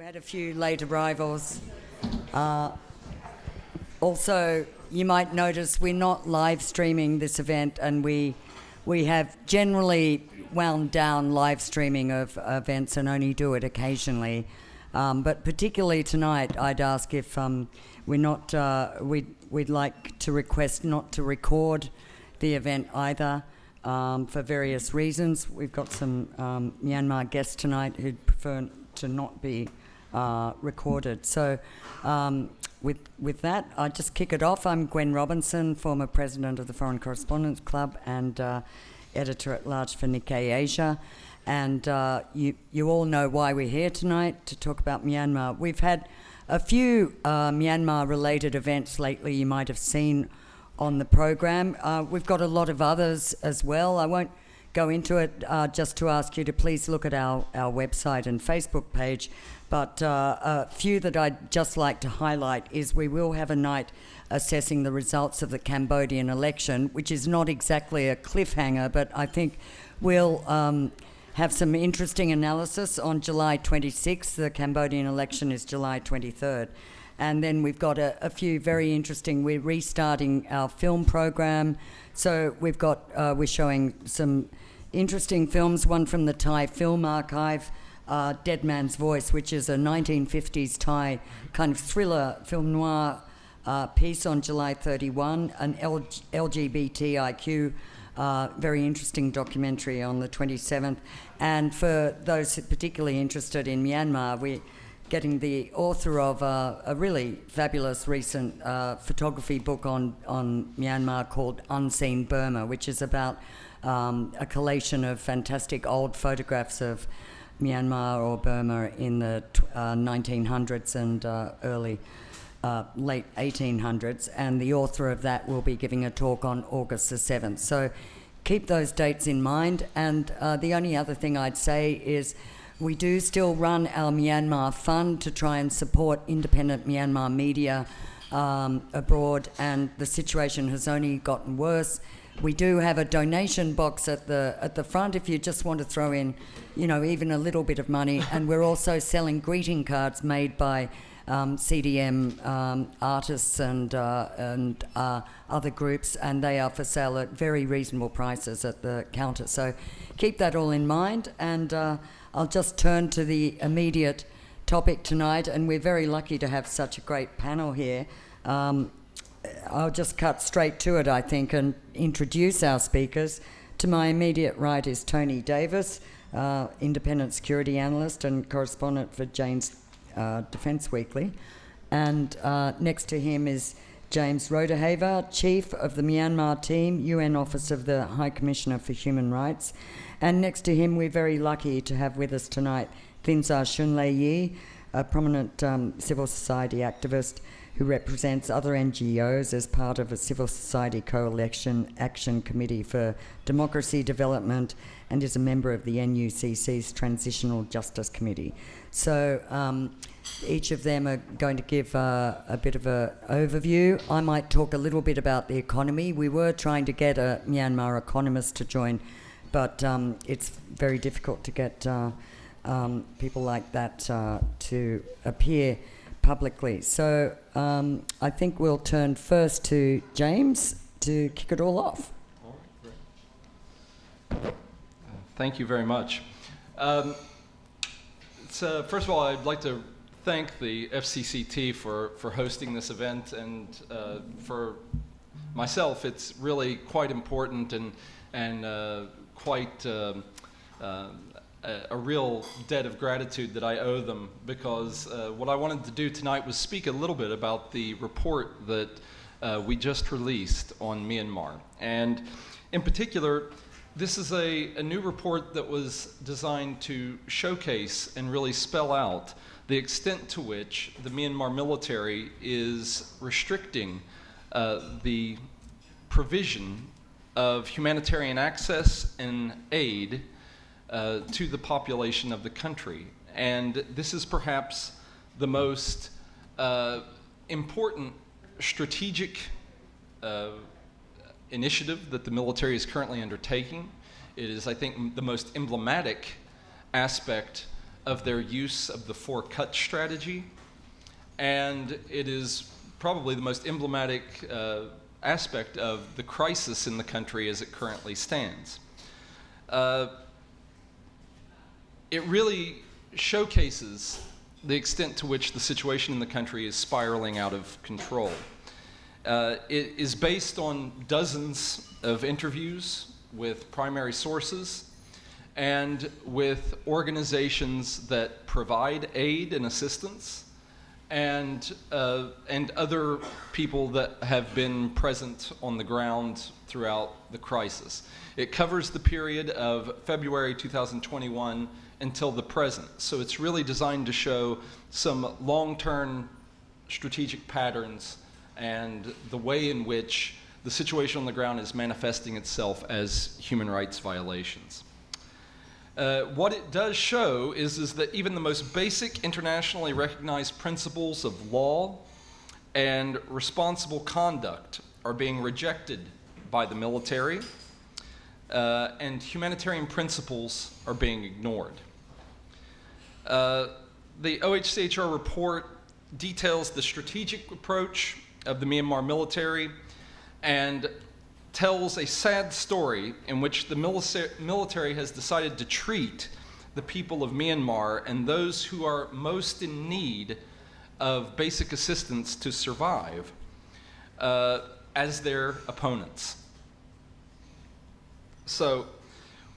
had a few late arrivals. Also, you might notice we're not live streaming this event, and we have generally wound down live streaming of events and only do it occasionally. But particularly tonight, I'd ask if we'd like to request not to record the event either, for various reasons. We've got some Myanmar guests tonight who'd prefer to not be recorded. So with that, I'll just kick it off. I'm Gwen Robinson, former president of the Foreign Correspondents Club and editor-at-large for Nikkei Asia. And you all know why we're here tonight, to talk about Myanmar. We've had a few Myanmar-related events lately you might have seen on the program. We've got a lot of others as well. I won't go into it, just to ask you to please look at our website and Facebook page. But a few that I'd just like to highlight is we will have a night assessing the results of the Cambodian election, which is not exactly a cliffhanger, but I think we'll have some interesting analysis on July 26th. The Cambodian election is July 23rd. And then we've got a few very interesting, we're restarting our film program. So we're showing some interesting films, one from the Thai Film Archive, Dead Man's Voice, which is a 1950s Thai kind of thriller film noir piece on July 31, an LGBTIQ very interesting documentary on the 27th. And for those particularly interested in Myanmar, we're getting the author of a really fabulous recent photography book on Myanmar called Unseen Burma, which is about a collation of fantastic old photographs of Myanmar or Burma in the 1900s and late 1800s, and the author of that will be giving a talk on August the 7th. So keep those dates in mind. And the only other thing I'd say is we do still run our Myanmar Fund to try and support independent Myanmar media abroad, and the situation has only gotten worse. We do have a donation box at the front if you just want to throw in, even a little bit of money. And we're also selling greeting cards made by CDM artists and other groups, and they are for sale at very reasonable prices at the counter. So keep that all in mind, and I'll just turn to the immediate topic tonight, and we're very lucky to have such a great panel here. I'll just cut straight to it, I think, and introduce our speakers. To my immediate right is Tony Davis, independent security analyst and correspondent for Jane's Defence Weekly. And next to him is James Rodehaver, Chief of the Myanmar Team, UN Office of the High Commissioner for Human Rights. And next to him, we're very lucky to have with us tonight Thinzar Shunlei Yi, a prominent civil society activist who represents other NGOs as part of a civil society coalition action committee for democracy development, and is a member of the NUCC's Transitional Justice Committee. So each of them are going to give a bit of an overview. I might talk a little bit about the economy. We were trying to get a Myanmar economist to join, but it's very difficult to get people like that to appear publicly. So I think we'll turn first to James to kick it all off. Thank you very much. First of all, I'd like to thank the FCCT for hosting this event, and for myself, it's really quite important and quite a real debt of gratitude that I owe them, because what I wanted to do tonight was speak a little bit about the report that we just released on Myanmar. And in particular, this is a new report that was designed to showcase and really spell out the extent to which the Myanmar military is restricting the provision of humanitarian access and aid to the population of the country. And this is perhaps the most important strategic initiative that the military is currently undertaking. It is, I think, the most emblematic aspect of their use of the four-cut strategy, and it is probably the most emblematic aspect of the crisis in the country as it currently stands. It really showcases the extent to which the situation in the country is spiraling out of control. It is based on dozens of interviews with primary sources and with organizations that provide aid and assistance, and other people that have been present on the ground throughout the crisis. It covers the period of February 2021 until the present. So it's really designed to show some long-term strategic patterns and the way in which the situation on the ground is manifesting itself as human rights violations. What it does show is that even the most basic internationally recognized principles of law and responsible conduct are being rejected by the military, and humanitarian principles are being ignored. The OHCHR report details the strategic approach of the Myanmar military and tells a sad story in which the military has decided to treat the people of Myanmar and those who are most in need of basic assistance to survive as their opponents. So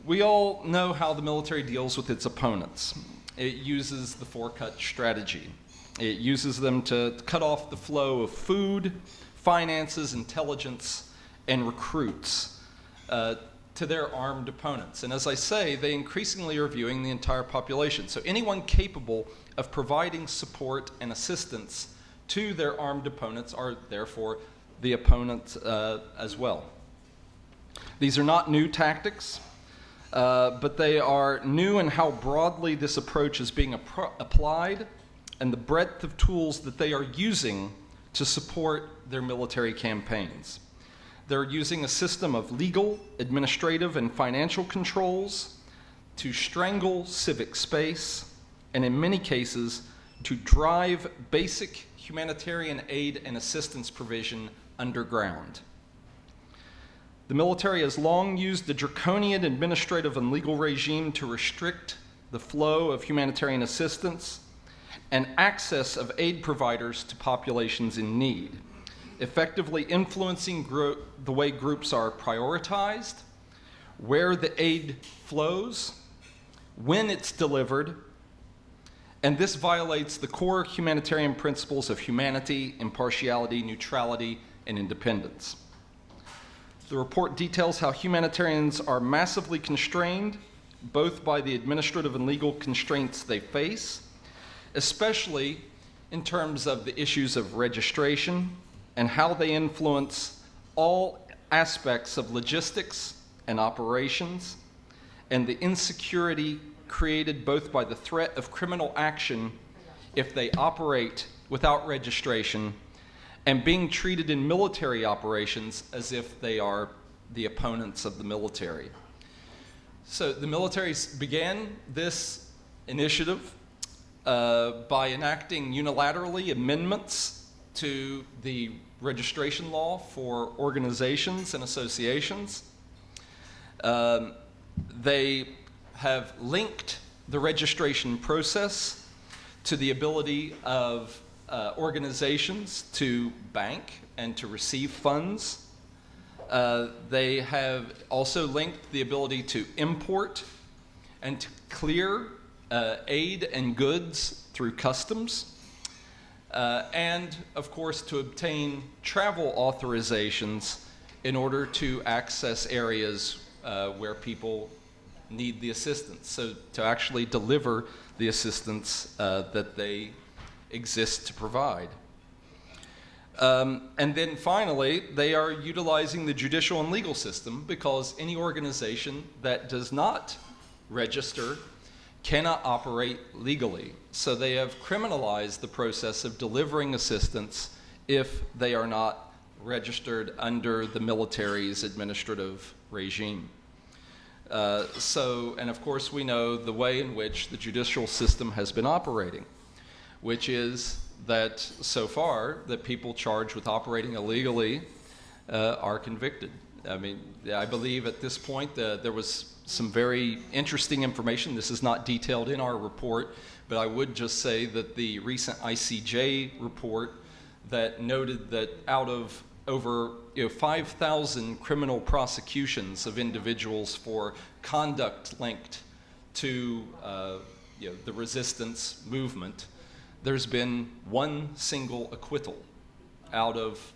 we all know how the military deals with its opponents. It uses the four-cut strategy. It uses them to cut off the flow of food, finances, intelligence, and recruits to their armed opponents. And as I say, they increasingly are viewing the entire population. So anyone capable of providing support and assistance to their armed opponents are therefore the opponent as well. These are not new tactics, but they are new in how broadly this approach is being applied and the breadth of tools that they are using to support their military campaigns. They're using a system of legal, administrative, and financial controls to strangle civic space, and in many cases, to drive basic humanitarian aid and assistance provision underground. The military has long used the draconian administrative and legal regime to restrict the flow of humanitarian assistance and access of aid providers to populations in need, effectively influencing the way groups are prioritized, where the aid flows, when it's delivered, and this violates the core humanitarian principles of humanity, impartiality, neutrality, and independence. The report details how humanitarians are massively constrained, both by the administrative and legal constraints they face, especially in terms of the issues of registration and how they influence all aspects of logistics and operations, and the insecurity created both by the threat of criminal action if they operate without registration, and being treated in military operations as if they are the opponents of the military. So the military began this initiative by enacting unilaterally amendments to the registration law for organizations and associations. They have linked the registration process to the ability of organizations to bank and to receive funds. They have also linked the ability to import and to clear aid and goods through customs, and of course to obtain travel authorizations in order to access areas where people need the assistance, so to actually deliver the assistance that they exist to provide. And then finally, they are utilizing the judicial and legal system, because any organization that does not register cannot operate legally. So they have criminalized the process of delivering assistance if they are not registered under the military's administrative regime. And of course we know the way in which the judicial system has been operating, which is that so far that people charged with operating illegally are convicted. I mean, I believe at this point there was some very interesting information. This is not detailed in our report, but I would just say that the recent ICJ report that noted that out of over 5,000 criminal prosecutions of individuals for conduct linked to the resistance movement, there's been one single acquittal out of,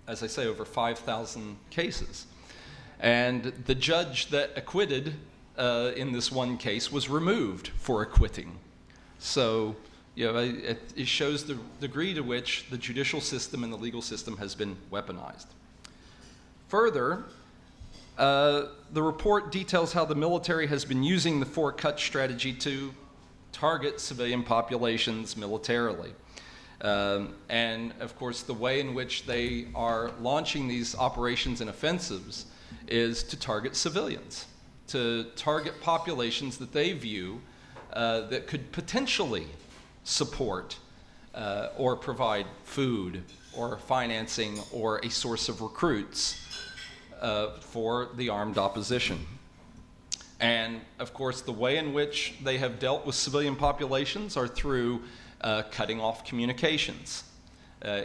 as I say, over 5,000 cases. And the judge that acquitted in this one case was removed for acquitting. So, it shows the degree to which the judicial system and the legal system has been weaponized. Further, the report details how the military has been using the four-cut strategy to target civilian populations militarily. And of course, the way in which they are launching these operations and offensives is to target civilians, to target populations that they view that could potentially support or provide food or financing or a source of recruits for the armed opposition. And of course, the way in which they have dealt with civilian populations are through cutting off communications,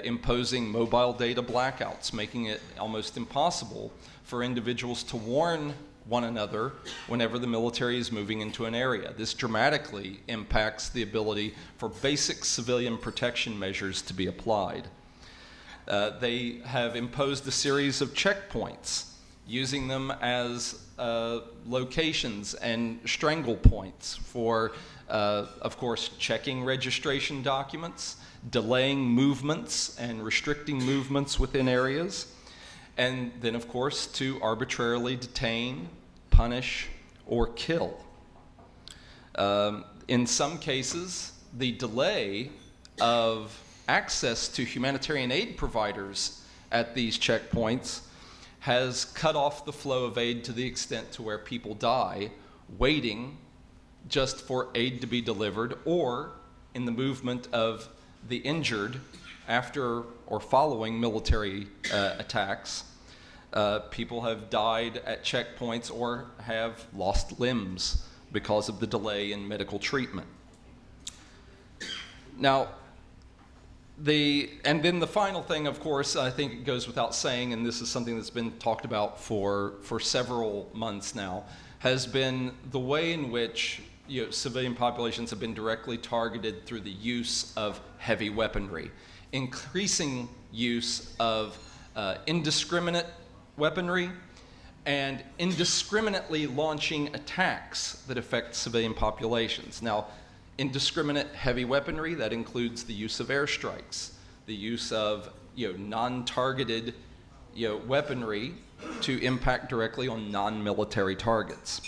imposing mobile data blackouts, making it almost impossible for individuals to warn one another whenever the military is moving into an area. This dramatically impacts the ability for basic civilian protection measures to be applied. They have imposed a series of checkpoints, using them as locations and strangle points for, of course, checking registration documents, delaying movements and restricting movements within areas, and then, of course, to arbitrarily detain, punish, or kill. In some cases, the delay of access to humanitarian aid providers at these checkpoints has cut off the flow of aid to the extent to where people die waiting just for aid to be delivered, or in the movement of the injured after or following military attacks. People have died at checkpoints or have lost limbs because of the delay in medical treatment. Now, and then the final thing, of course, I think it goes without saying, and this is something that's been talked about for several months now, has been the way in which civilian populations have been directly targeted through the use of heavy weaponry, increasing use of indiscriminate weaponry, and indiscriminately launching attacks that affect civilian populations. Now, indiscriminate heavy weaponry, that includes the use of airstrikes, the use of non-targeted weaponry to impact directly on non-military targets.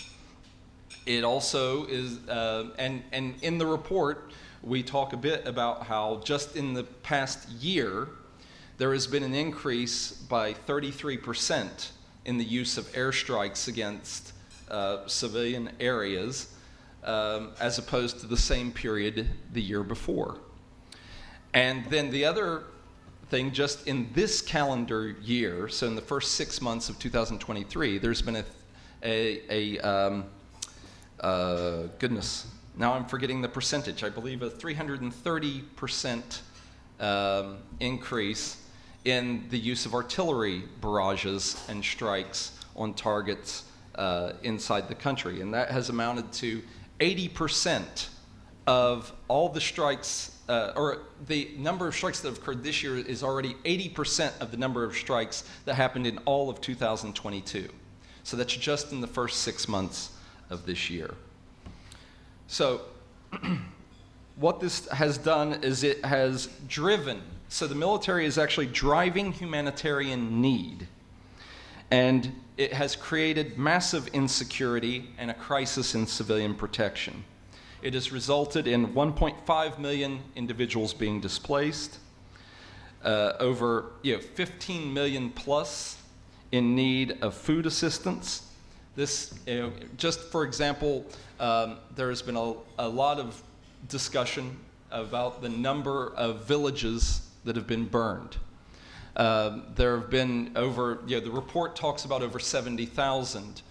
It also is, and in the report, we talk a bit about how just in the past year, there has been an increase by 33% in the use of airstrikes against civilian areas as opposed to the same period the year before. And then the other thing, just in this calendar year, so in the first 6 months of 2023, there's been goodness, now I'm forgetting the percentage, I believe a 330% increase in the use of artillery barrages and strikes on targets inside the country. And that has amounted to 80% of all the strikes, or the number of strikes that have occurred this year is already 80% of the number of strikes that happened in all of 2022. So that's just in the first 6 months of this year. So what this has done is it has driven, so the military is actually driving humanitarian need, and it has created massive insecurity and a crisis in civilian protection. It has resulted in 1.5 million individuals being displaced, over 15 million plus in need of food assistance, This, just for example, there has been a lot of discussion about the number of villages that have been burned. There have been the report talks about over 70,000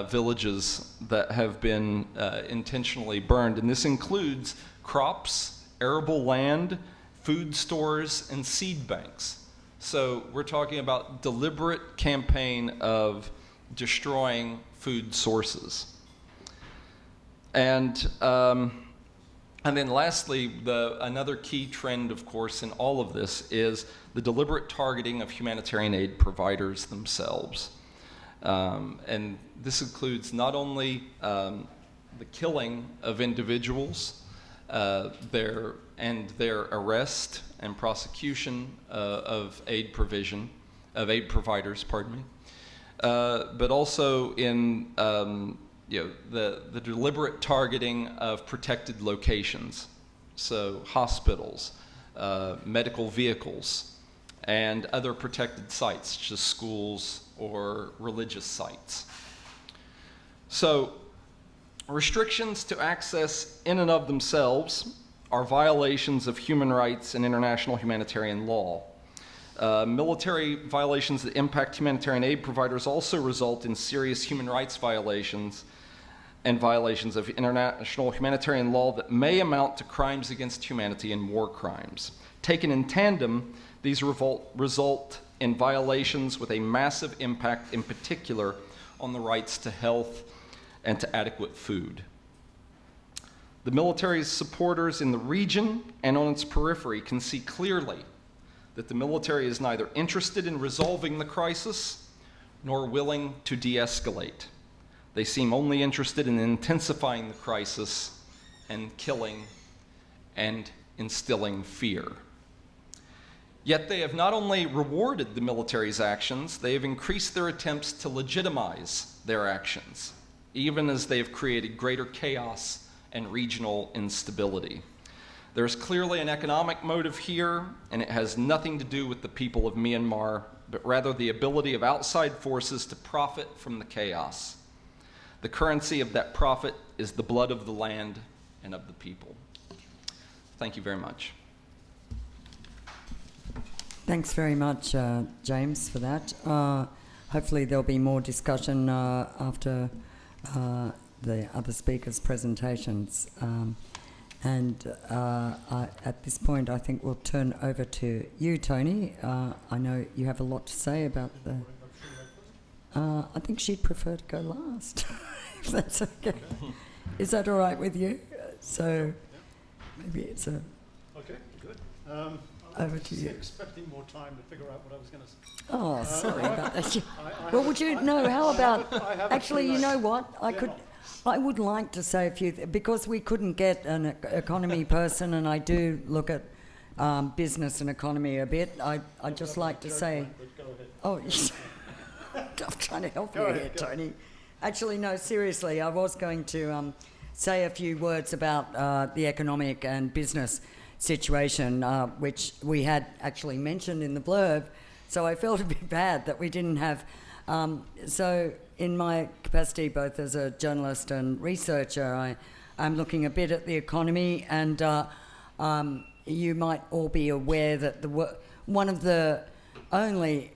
villages that have been intentionally burned, and this includes crops, arable land, food stores, and seed banks. So we're talking about deliberate campaign of destroying food sources. And then lastly, another key trend, of course, in all of this is the deliberate targeting of humanitarian aid providers themselves. And this includes not only the killing of individuals, their arrest and prosecution of aid providers, but also in the deliberate targeting of protected locations, so hospitals, medical vehicles, and other protected sites, such as schools or religious sites. So, restrictions to access in and of themselves are violations of human rights and international humanitarian law. Military violations that impact humanitarian aid providers also result in serious human rights violations and violations of international humanitarian law that may amount to crimes against humanity and war crimes. Taken in tandem, these result in violations with a massive impact, in particular, on the rights to health and to adequate food. The military's supporters in the region and on its periphery can see clearly that the military is neither interested in resolving the crisis nor willing to de-escalate. They seem only interested in intensifying the crisis and killing and instilling fear. Yet they have not only rewarded the military's actions, they have increased their attempts to legitimize their actions, even as they have created greater chaos and regional instability. There's clearly an economic motive here, and it has nothing to do with the people of Myanmar, but rather the ability of outside forces to profit from the chaos. The currency of that profit is the blood of the land and of the people. Thank you very much. Thanks very much, James, for that. Hopefully there'll be more discussion after the other speakers' presentations. At this point, I think we'll turn over to you, Tony. I know you have a lot to say about the... I think she'd prefer to go last, if that's okay. Is that all right with you? So maybe it's a... Okay, good. Over to you. Expecting more time to figure out what I was going to say. Oh, sorry about that. Well, would you... No, how about... Actually, you know what? I would like to say a few... because we couldn't get an economy person, and I do look at business and economy a bit, I'd just like to say... Go ahead. Oh, yes. I'm trying to help you here, Tony. Actually, no, seriously, I was going to say a few words about the economic and business situation, which we had actually mentioned in the blurb, so I felt a bit bad that we didn't have... so in my capacity both as a journalist and researcher, I'm looking a bit at the economy, and you might all be aware that one of the only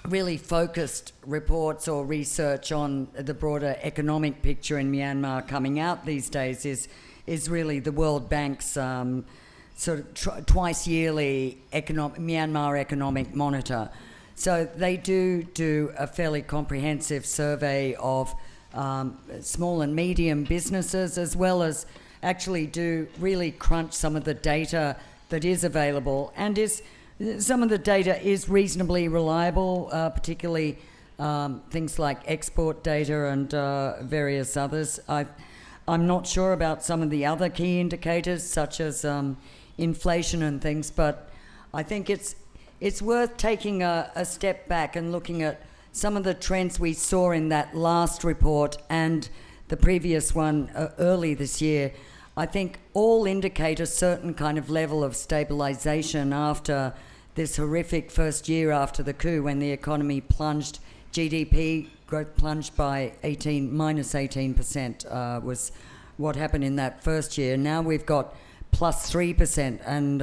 really focused reports or research on the broader economic picture in Myanmar coming out these days is really the World Bank's sort of twice yearly Myanmar Economic Monitor. So they do a fairly comprehensive survey of small and medium businesses, as well as actually do really crunch some of the data that is available, and some of the data is reasonably reliable, particularly things like export data and various others. I'm not sure about some of the other key indicators, such as inflation and things, but I think it's worth taking a step back and looking at some of the trends we saw in that last report and the previous one early this year. I think all indicate a certain kind of level of stabilisation after this horrific first year after the coup, when the economy plunged GDP growth plunged by minus 18% was what happened in that first year. Now we've got plus 3%, and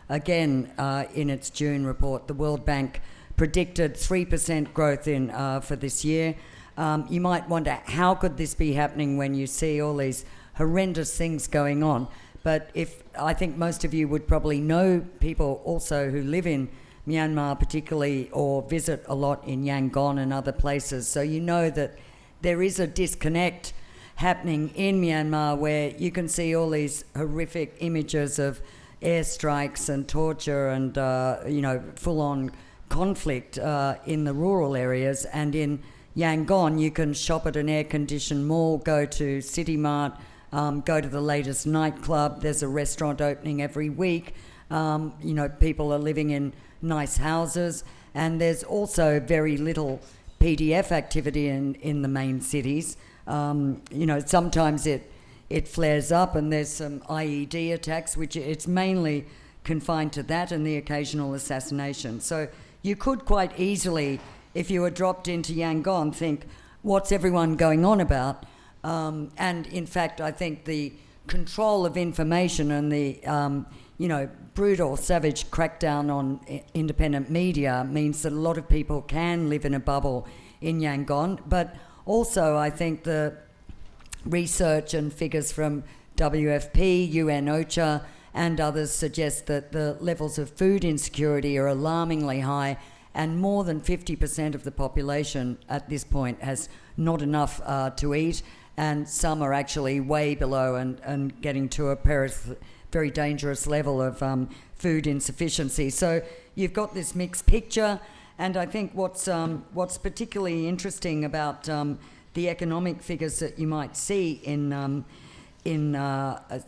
again, in its June report, the World Bank predicted 3% growth for this year. You might wonder, how could this be happening when you see all these horrendous things going on? But I think most of you would probably know people also who live in Myanmar particularly, or visit a lot in Yangon and other places. So you know that there is a disconnect happening in Myanmar where you can see all these horrific images of airstrikes and torture and, full-on conflict in the rural areas. And in Yangon, you can shop at an air-conditioned mall, go to City Mart, go to the latest nightclub. There's a restaurant opening every week. People are living in nice houses, and there's also very little PDF activity in the main cities. Sometimes it flares up, and there's some IED attacks, which it's mainly confined to that and the occasional assassination. So you could quite easily, if you were dropped into Yangon, think, what's everyone going on about? And in fact, I think the control of information and the brutal, savage crackdown on independent media means that a lot of people can live in a bubble in Yangon. But also, I think the research and figures from WFP, UN OCHA, and others suggest that the levels of food insecurity are alarmingly high, and more than 50% of the population at this point has not enough to eat, and some are actually way below and getting to a very dangerous level of food insufficiency. So you've got this mixed picture, and I think what's particularly interesting about the economic figures that you might see in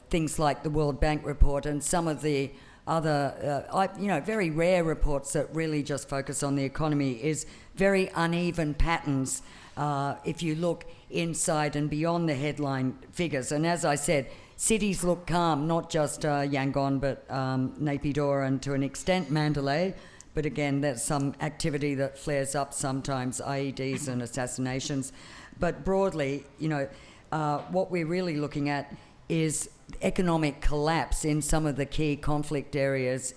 things like the World Bank report and some of the other, very rare reports that really just focus on the economy, is very uneven patterns if you look inside and beyond the headline figures. And as I said, cities look calm, not just Yangon, but Naypyidaw and to an extent Mandalay. But again, there's some activity that flares up sometimes, IEDs and assassinations. But broadly, what we're really looking at is economic collapse in some of the key conflict areas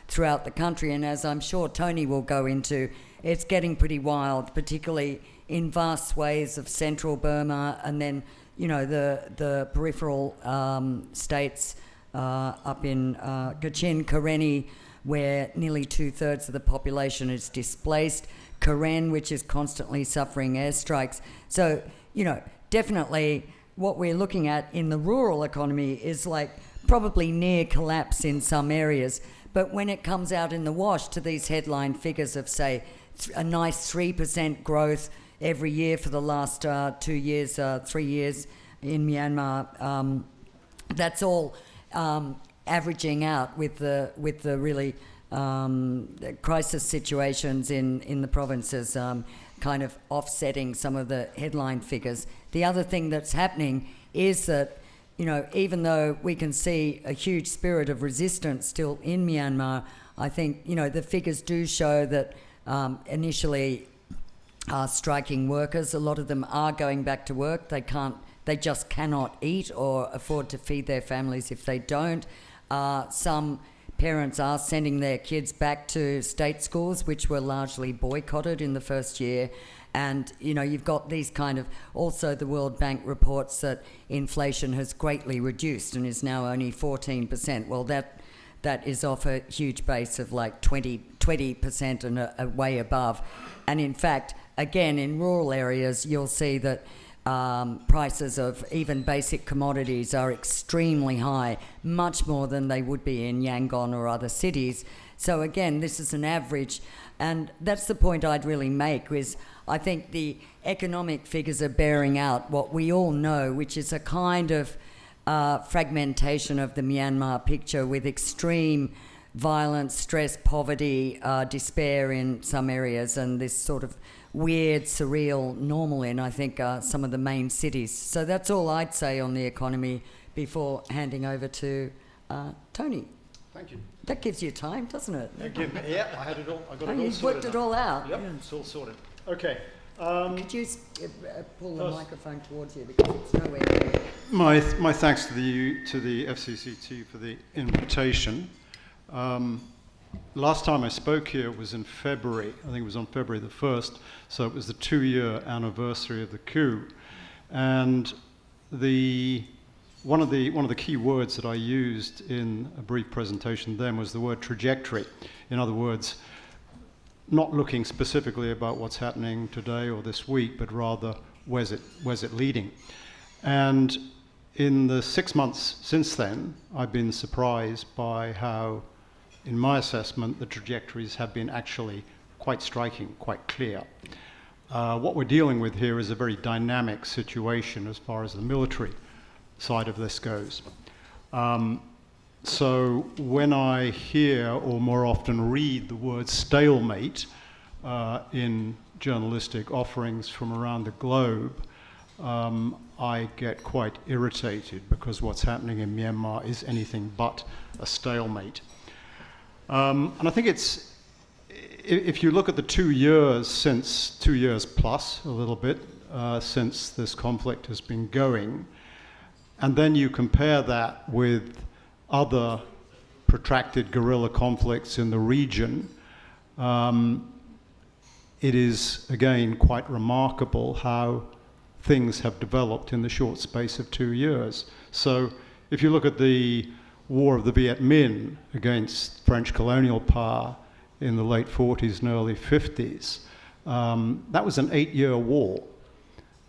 throughout the country. And as I'm sure Tony will go into, it's getting pretty wild, particularly in vast swathes of central Burma, and then the peripheral states up in Kachin, Karenni, where nearly 2/3 of the population is displaced, Karen, which is constantly suffering airstrikes. So, definitely what we're looking at in the rural economy is like probably near collapse in some areas. But when it comes out in the wash to these headline figures of, say, a nice 3% growth every year for the last 3 years in Myanmar, that's all averaging out with the really crisis situations in the provinces, kind of offsetting some of the headline figures. The other thing that's happening is that, even though we can see a huge spirit of resistance still in Myanmar, I think, the figures do show that initially striking workers, a lot of them are going back to work. They just cannot eat or afford to feed their families if they don't. Some parents are sending their kids back to state schools, which were largely boycotted in the first year. And, you've got these kind of, also the World Bank reports that inflation has greatly reduced and is now only 14%. Well, that is off a huge base of like 20% and a way above. And in fact, again, in rural areas, you'll see that prices of even basic commodities are extremely high, much more than they would be in Yangon or other cities. So again, this is an average, and that's the point I'd really make, is I think the economic figures are bearing out what we all know, which is a kind of fragmentation of the Myanmar picture with extreme violence, stress, poverty, despair in some areas, and this sort of weird, surreal normal in, I think, some of the main cities. So that's all I'd say on the economy before handing over to Tony. Thank you. That gives you time, doesn't it? Yeah, I had it all. I got it all You've sorted. worked it all out. Yep, it's all sorted. Okay. Could you pull the First- microphone towards you because it's nowhere near. My thanks to the FCCT for the invitation. Last time I spoke here was in February. I think it was on February the 1st, so it was the 2-year anniversary of the coup. And one of the key words that I used in a brief presentation then was the word trajectory. In other words, not looking specifically about what's happening today or this week, but rather where's it leading. And in the 6 months since then, I've been surprised by how, in my assessment, the trajectories have been actually quite striking, quite clear. What we're dealing with here is a very dynamic situation as far as the military side of this goes. So when I hear, or more often read, the word stalemate in journalistic offerings from around the globe, I get quite irritated because what's happening in Myanmar is anything but a stalemate. And I think if you look at the 2 years 2 years plus, a little bit, since this conflict has been going, and then you compare that with other protracted guerrilla conflicts in the region, it is, again, quite remarkable how things have developed in the short space of 2 years. So if you look at the War of the Viet Minh against French colonial power in the late 40s and early 50s, that was an 8-year war.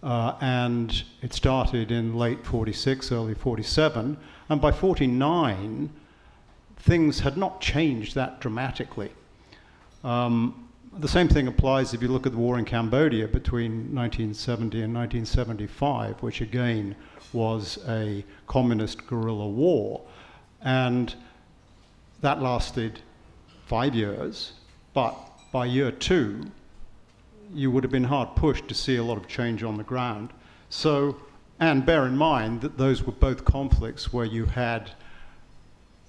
And it started in late 46, early 47, and by 49, things had not changed that dramatically. The same thing applies if you look at the war in Cambodia between 1970 and 1975, which again was a communist guerrilla war. And that lasted 5 years, but by year 2, you would have been hard pushed to see a lot of change on the ground. So, and bear in mind that those were both conflicts where you had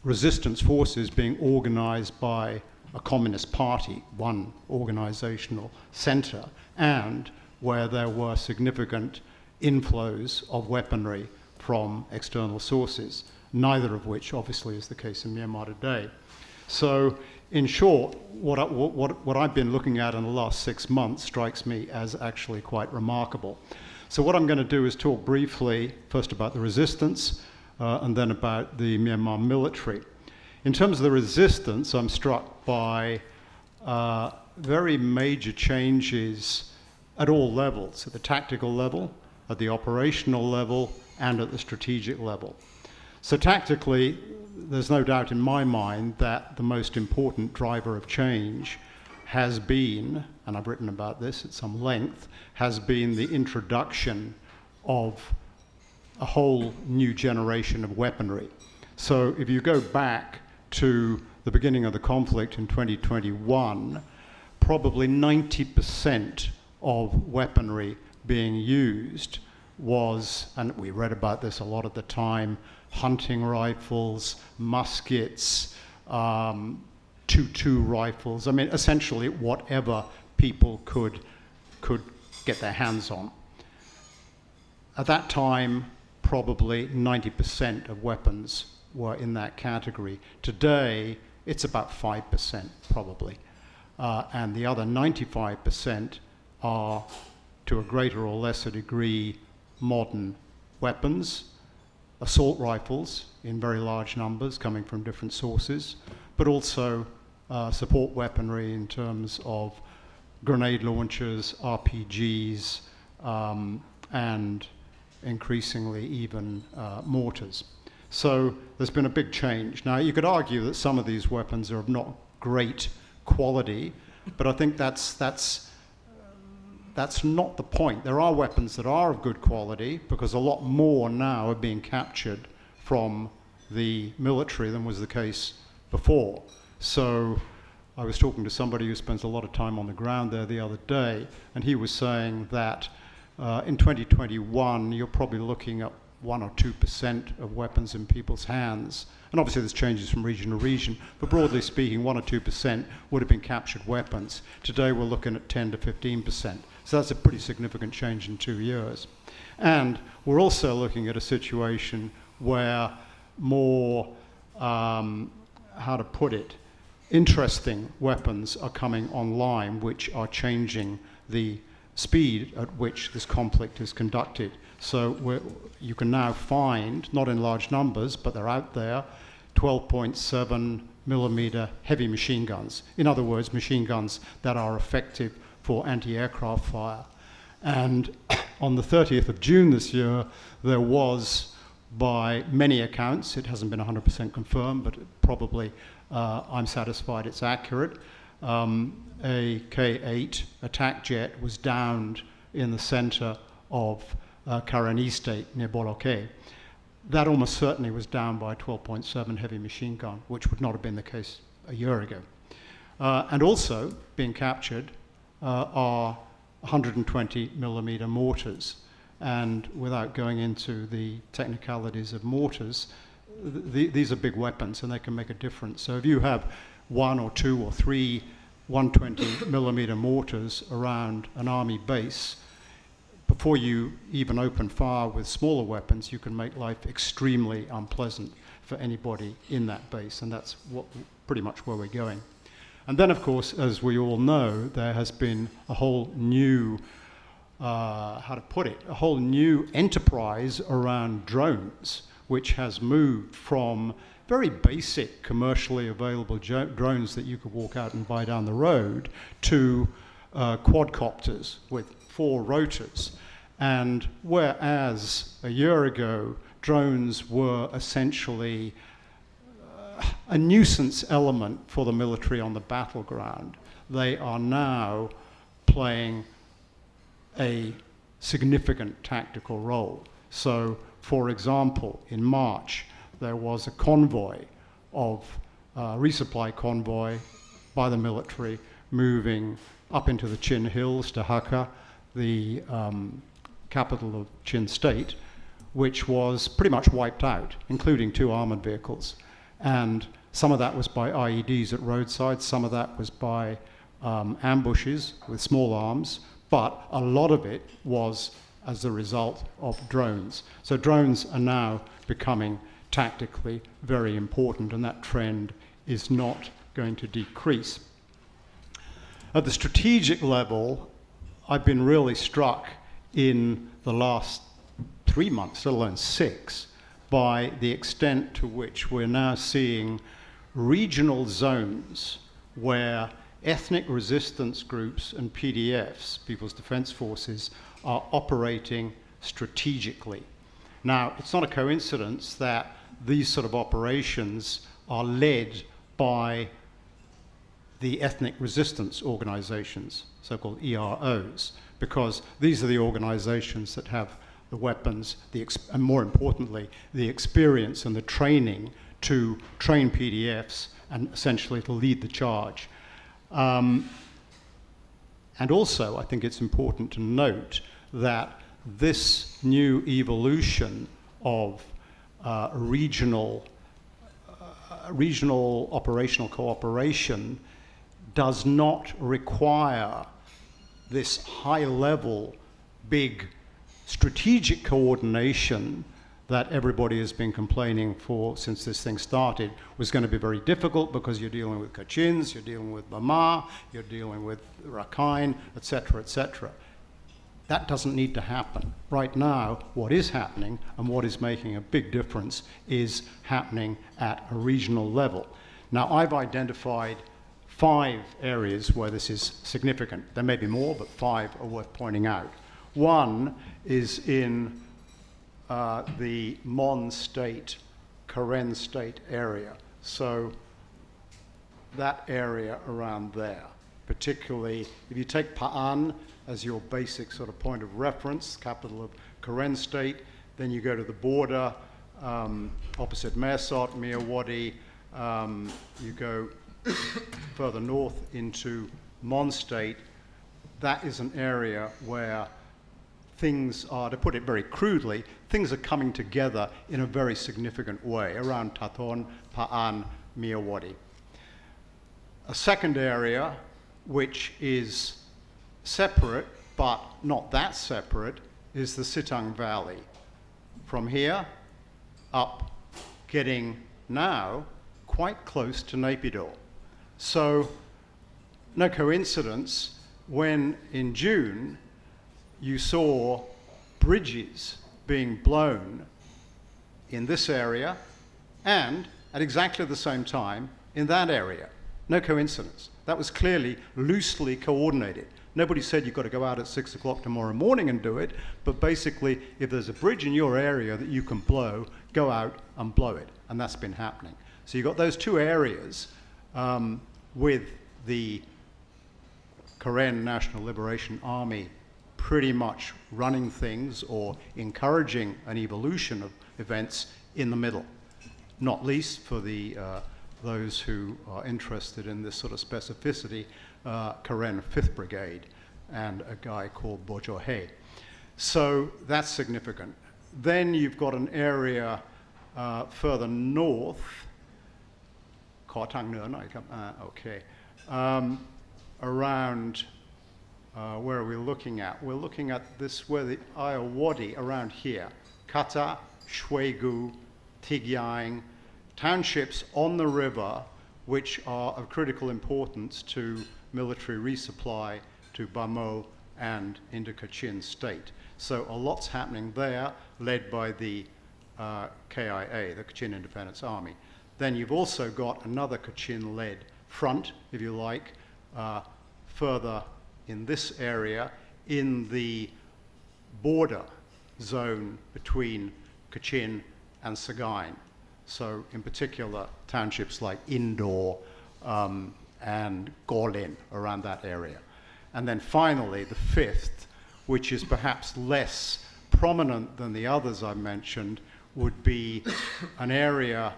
resistance forces being organized by a communist party, one organizational center, and where there were significant inflows of weaponry from external sources, neither of which obviously is the case in Myanmar today. So in short, what I've been looking at in the last 6 months strikes me as actually quite remarkable. So what I'm going to do is talk briefly first about the resistance and then about the Myanmar military. In terms of the resistance, I'm struck by very major changes at all levels, at the tactical level, at the operational level, and at the strategic level. So tactically, there's no doubt in my mind that the most important driver of change has been, and I've written about this at some length, has been the introduction of a whole new generation of weaponry. So if you go back to the beginning of the conflict in 2021, probably 90% of weaponry being used was, and we read about this a lot at the time, hunting rifles, muskets, 2.2 rifles. I mean, essentially whatever people could get their hands on. At that time, probably 90% of weapons were in that category. Today, it's about 5% probably. And the other 95% are, to a greater or lesser degree, modern weapons, assault rifles in very large numbers coming from different sources, but also support weaponry in terms of grenade launchers, RPGs, and increasingly even mortars. So there's been a big change. Now, you could argue that some of these weapons are of not great quality, but I think that's not the point. There are weapons that are of good quality because a lot more now are being captured from the military than was the case before. So I was talking to somebody who spends a lot of time on the ground there the other day, and he was saying that in 2021 you're probably looking at 1 or 2% of weapons in people's hands. And obviously there's changes from region to region, but broadly speaking, 1 or 2% would have been captured weapons. Today we're looking at 10 to 15%. So that's a pretty significant change in 2 years. And we're also looking at a situation where more, how to put it, interesting weapons are coming online, which are changing the speed at which this conflict is conducted. So you can now find, not in large numbers, but they're out there, 12.7 millimeter heavy machine guns. In other words, machine guns that are effective for anti-aircraft fire. And on the 30th of June this year, there was, by many accounts, it hasn't been 100% confirmed, but probably I'm satisfied it's accurate, a K-8 attack jet was downed in the center of Karen State near Boloke. That almost certainly was downed by a 12.7 heavy machine gun, which would not have been the case a year ago. And also being captured are 120 millimeter mortars. And without going into the technicalities of mortars, these are big weapons and they can make a difference. So if you have 1 or 2 or 3 120 millimeter mortars around an army base, before you even open fire with smaller weapons, you can make life extremely unpleasant for anybody in that base, and that's pretty much where we're going. And then, of course, as we all know, there has been a whole new, a whole new enterprise around drones, which has moved from very basic commercially available drones that you could walk out and buy down the road to quadcopters with 4 rotors. And whereas a year ago drones were essentially a nuisance element for the military on the battleground, they are now playing a significant tactical role. So, for example, in March, there was a convoy of resupply convoy by the military moving up into the Chin Hills to Hakka, the capital of Chin State, which was pretty much wiped out, including 2 armored vehicles. And some of that was by IEDs at roadsides, some of that was by ambushes with small arms, but a lot of it was as a result of drones. So drones are now becoming tactically very important, and that trend is not going to decrease. At the strategic level, I've been really struck in the last 3 months, let alone 6, by the extent to which we're now seeing regional zones where ethnic resistance groups and PDFs, People's Defense Forces, are operating strategically. Now, it's not a coincidence that these sort of operations are led by the ethnic resistance organizations, so-called EROs, because these are the organizations that have the weapons, and more importantly, the experience and the training to train PDFs and essentially to lead the charge. And also, I think it's important to note that this new evolution of regional operational cooperation does not require this high-level, big strategic coordination that everybody has been complaining for since this thing started was going to be very difficult because you're dealing with Kachins, you're dealing with Myanmar, you're dealing with Rakhine, etc., etc. That doesn't need to happen. Right now, what is happening and what is making a big difference is happening at a regional level. Now, I've identified 5 areas where this is significant. There may be more, but 5 are worth pointing out. One is in the Mon State, Karen State area. So that area around there, particularly if you take Pa'an as your basic sort of point of reference, capital of Karen State, then you go to the border, opposite Mersot, Miyawadi, you go further north into Mon State. That is an area where things are, to put it very crudely, things are coming together in a very significant way around Tathon, Pa'an, Miyawadi. A second area, which is separate, but not that separate, is the Sitang Valley. From here up, getting now quite close to Naypyidaw. So, no coincidence, when in June you saw bridges being blown in this area and at exactly the same time in that area. No coincidence. That was clearly loosely coordinated. Nobody said you've got to go out at 6 o'clock tomorrow morning and do it, but basically, if there's a bridge in your area that you can blow, go out and blow it. And that's been happening. So you've got those two areas with the Karen National Liberation Army pretty much running things or encouraging an evolution of events in the middle, not least for those who are interested in this sort of specificity, Karen 5th Brigade and a guy called Bojo He. So that's significant. Then you've got an area further north, around, where are we looking at? We're looking at this, where the Ayawadi, around here, Kata, Shwegu, Tigyang, townships on the river which are of critical importance to military resupply to Bamo and into Kachin state. So a lot's happening there, led by the KIA, the Kachin Independence Army. Then you've also got another Kachin-led front, if you like, further in this area, in the border zone between Kachin and Sagaing. So in particular, townships like Indore and Gorlin around that area. And then finally, the 5th, which is perhaps less prominent than the others I mentioned, would be an area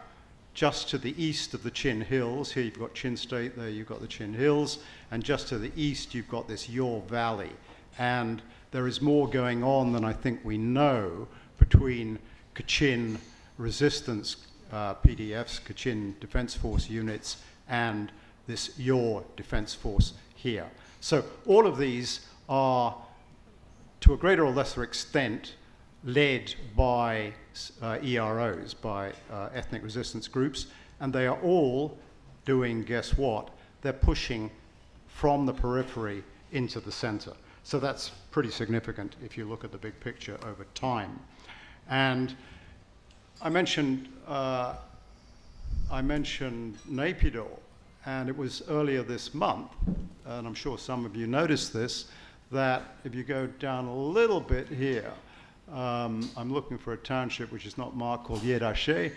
just to the east of the Chin Hills. Here you've got Chin State, there you've got the Chin Hills, and just to the east you've got this Yor Valley. And there is more going on than I think we know between Kachin resistance PDFs, Kachin Defense Force units, and this Yor Defense Force here. So all of these are, to a greater or lesser extent, led by EROs, by ethnic resistance groups, and they are all doing, guess what? They're pushing from the periphery into the center. So that's pretty significant if you look at the big picture over time. And I mentioned Naypyidaw, and it was earlier this month, and I'm sure some of you noticed this, that if you go down a little bit here, I'm looking for a township which is not marked, called Yedashe,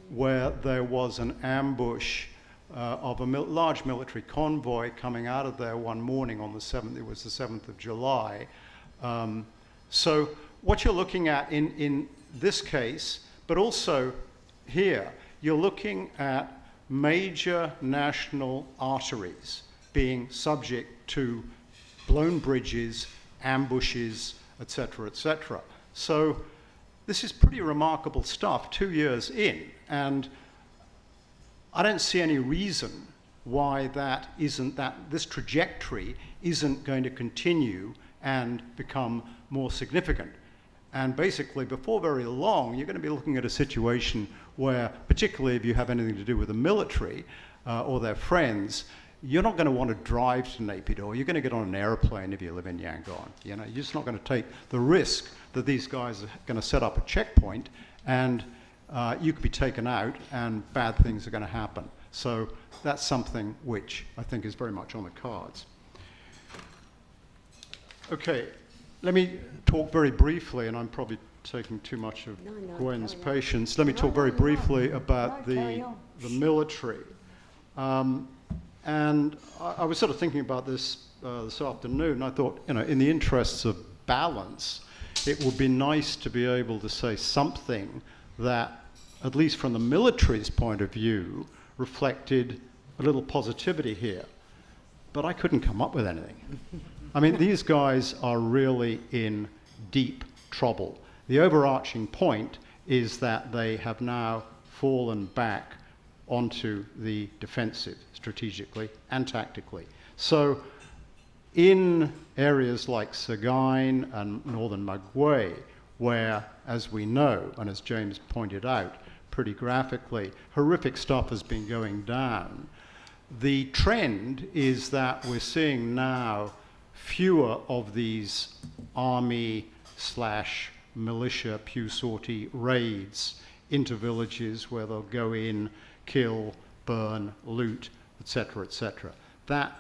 where there was an ambush of a large military convoy coming out of there one morning on the 7th, it was the 7th of July. So what you're looking at in this case, but also here, you're looking at major national arteries being subject to blown bridges, ambushes, etc., etc. So this is pretty remarkable stuff 2 years in, and I don't see any reason why this trajectory isn't going to continue and become more significant. And basically, before very long, you're going to be looking at a situation where, particularly if you have anything to do with the military or their friends, you're not going to want to drive to Naypyidaw. You're going to get on an airplane if you live in Yangon. You know, you're just not going to take the risk that these guys are going to set up a checkpoint and you could be taken out and bad things are going to happen. So that's something which I think is very much on the cards. Okay, let me talk very briefly, and I'm probably taking too much of Gwen's patience. Let me talk very briefly about the military. And I was sort of thinking about this this afternoon, and I thought, you know, in the interests of balance, it would be nice to be able to say something that, at least from the military's point of view, reflected a little positivity here. But I couldn't come up with anything. I mean, these guys are really in deep trouble. The overarching point is that they have now fallen back onto the defensive strategically and tactically. So in areas like Sagaing and northern Magway, where, as we know, and as James pointed out pretty graphically, horrific stuff has been going down, the trend is that we're seeing now fewer of these army/militia pew sortie raids into villages where they'll go in, kill, burn, loot, etc., etc. That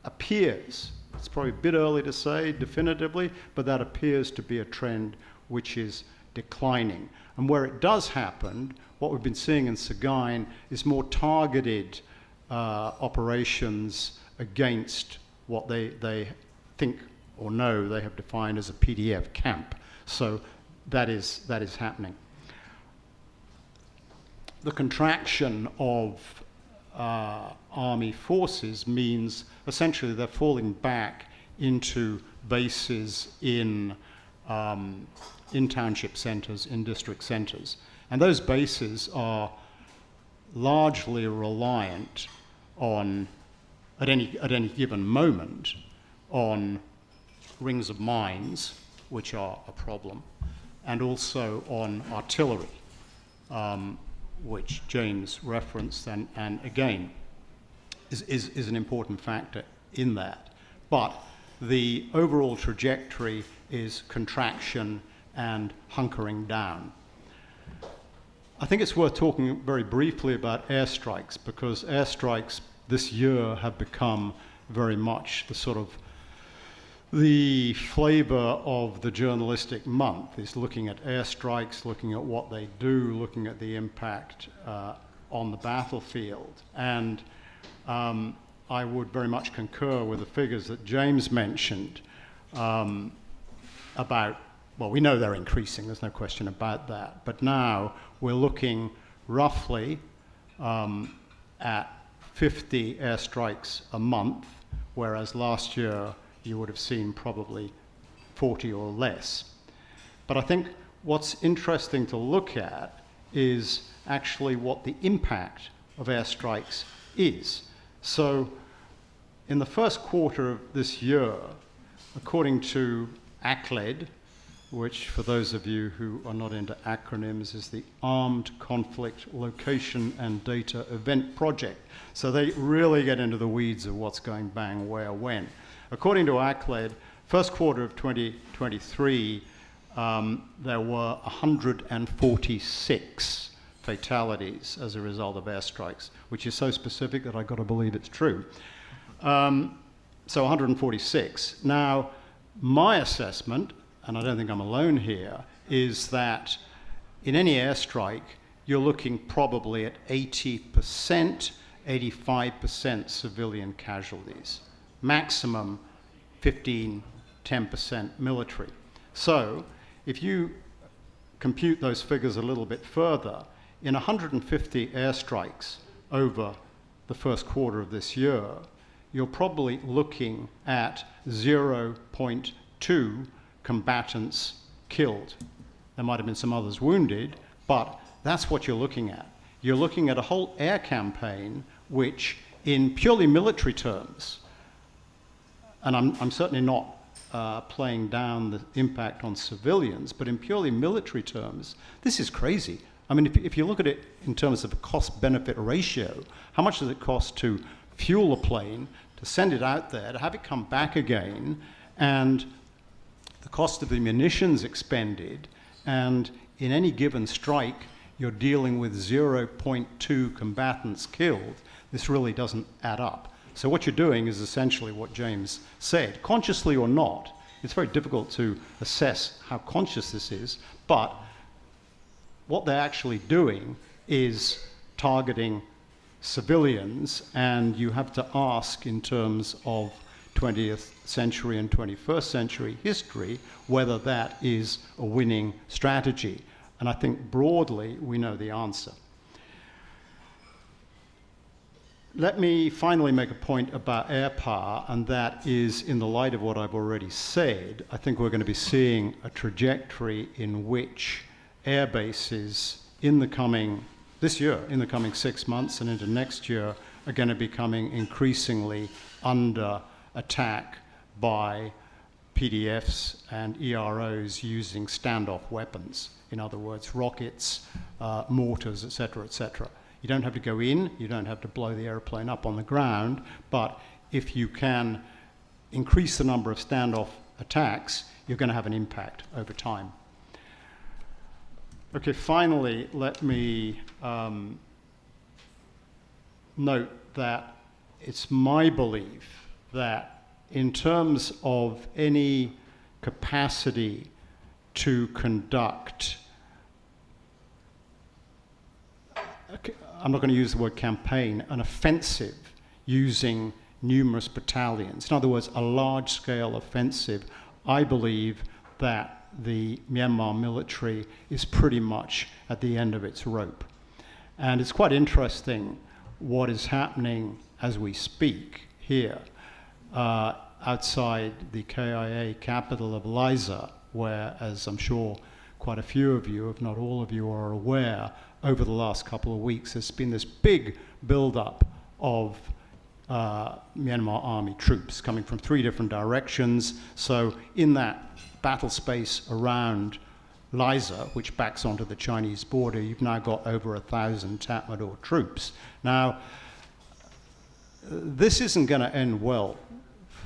appears, it's probably a bit early to say definitively, but that appears to be a trend which is declining. And where it does happen, what we've been seeing in Sagaing is more targeted operations against what they think or know they have defined as a PDF camp. So that is happening. The contraction of army forces means essentially they're falling back into bases in township centres, in district centres. And those bases are largely reliant on, at any given moment, on rings of mines, which are a problem, and also on artillery, which James referenced, and again is an important factor in that. But the overall trajectory is contraction and hunkering down. I think it's worth talking very briefly about airstrikes, because airstrikes this year have become very much the sort of the flavor of the journalistic month, is looking at airstrikes, looking at what they do, looking at the impact on the battlefield. And I would very much concur with the figures that James mentioned about, well, we know they're increasing, there's no question about that, but now we're looking roughly at 50 airstrikes a month, whereas last year you would have seen probably 40 or less. But I think what's interesting to look at is actually what the impact of airstrikes is. So in the first quarter of this year, according to ACLED, which for those of you who are not into acronyms is the Armed Conflict Location and Data Event Project. So they really get into the weeds of what's going bang, where, when. According to ACLED, first quarter of 2023, there were 146 fatalities as a result of airstrikes, which is so specific that I've got to believe it's true. So 146. Now, my assessment, and I don't think I'm alone here, is that in any airstrike, you're looking probably at 80%, 85% civilian casualties. Maximum 15, 10% military. So if you compute those figures a little bit further, in 150 airstrikes over the first quarter of this year, you're probably looking at 0.2 combatants killed. There might have been some others wounded, but that's what you're looking at. You're looking at a whole air campaign which, in purely military terms, and I'm certainly not playing down the impact on civilians, but in purely military terms, this is crazy. I mean, if you look at it in terms of a cost-benefit ratio, how much does it cost to fuel a plane, to send it out there, to have it come back again, and the cost of the munitions expended, and in any given strike, you're dealing with 0.2 combatants killed. This really doesn't add up. So what you're doing is essentially what James said, consciously or not. It's very difficult to assess how conscious this is, but what they're actually doing is targeting civilians, and you have to ask in terms of 20th century and 21st century history whether that is a winning strategy. And I think broadly we know the answer. let me finally make a point about air power, and that is, in the light of what I've already said, I think we're going to be seeing a trajectory in which air bases in the coming 6 months and into next year, are going to be becoming increasingly under attack by PDFs and EROs using standoff weapons. In other words, rockets, mortars, etc., etc. You don't have to go in, you don't have to blow the airplane up on the ground, but if you can increase the number of standoff attacks, you're going to have an impact over time. Okay, finally, let me note that it's my belief that in terms of any capacity to conduct, I'm not going to use the word campaign, an offensive using numerous battalions. In other words, a large-scale offensive. I believe that the Myanmar military is pretty much at the end of its rope. And it's quite interesting what is happening as we speak here outside the KIA capital of Liza, where, as I'm sure quite a few of you, if not all of you, are aware, over the last couple of weeks, there's been this big build-up of Myanmar army troops coming from 3 different directions. So in that battle space around Liza, which backs onto the Chinese border, you've now got over 1,000 Tatmadaw troops. Now, this isn't going to end well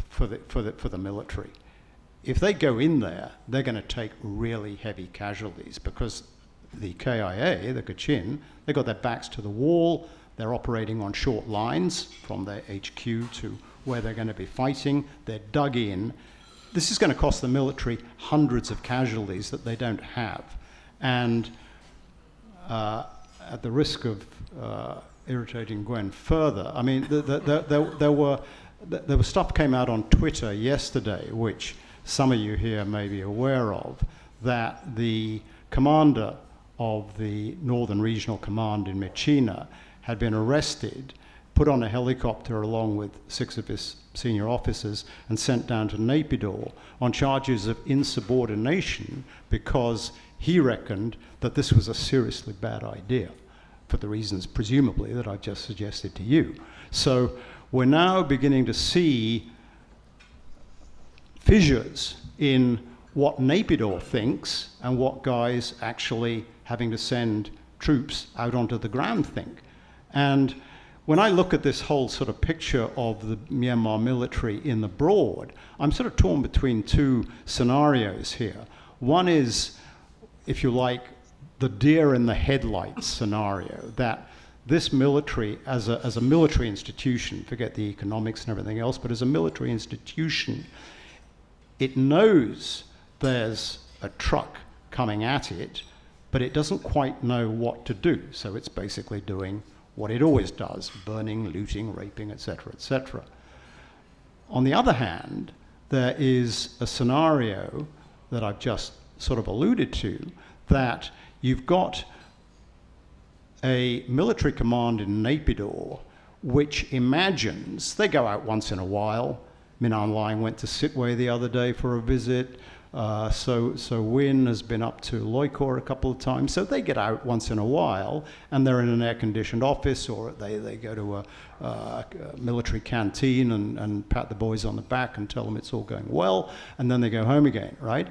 for the military. If they go in there, they're going to take really heavy casualties because the KIA, the Kachin, they've got their backs to the wall. They're operating on short lines from their HQ to where they're going to be fighting. They're dug in. This is going to cost the military hundreds of casualties that they don't have. And at the risk of irritating Gwen further, I mean, there was stuff came out on Twitter yesterday, which some of you here may be aware of, that the commander of the Northern Regional Command in Myitkyina had been arrested, put on a helicopter along with 6 of his senior officers and sent down to Naypyidaw on charges of insubordination because he reckoned that this was a seriously bad idea for the reasons, presumably, that I've just suggested to you. So we're now beginning to see fissures in what Naypyidaw thinks and what guys actually having to send troops out onto the ground think. And when I look at this whole sort of picture of the Myanmar military in the broad, I'm sort of torn between 2 scenarios here. One is, if you like, the deer in the headlights scenario, that this military, as a military institution, forget the economics and everything else, but as a military institution, it knows there's a truck coming at it, but it doesn't quite know what to do. So it's basically doing what it always does, burning, looting, raping, etc., etc. On the other hand, there is a scenario that I've just sort of alluded to, that you've got a military command in Naypyidaw which imagines, they go out once in a while. Min Aung Hlaing went to Sitwe the other day for a visit. So Win has been up to Loikor a couple of times. So they get out once in a while, and they're in an air-conditioned office, or they go to a military canteen and pat the boys on the back and tell them it's all going well, and then they go home again, right?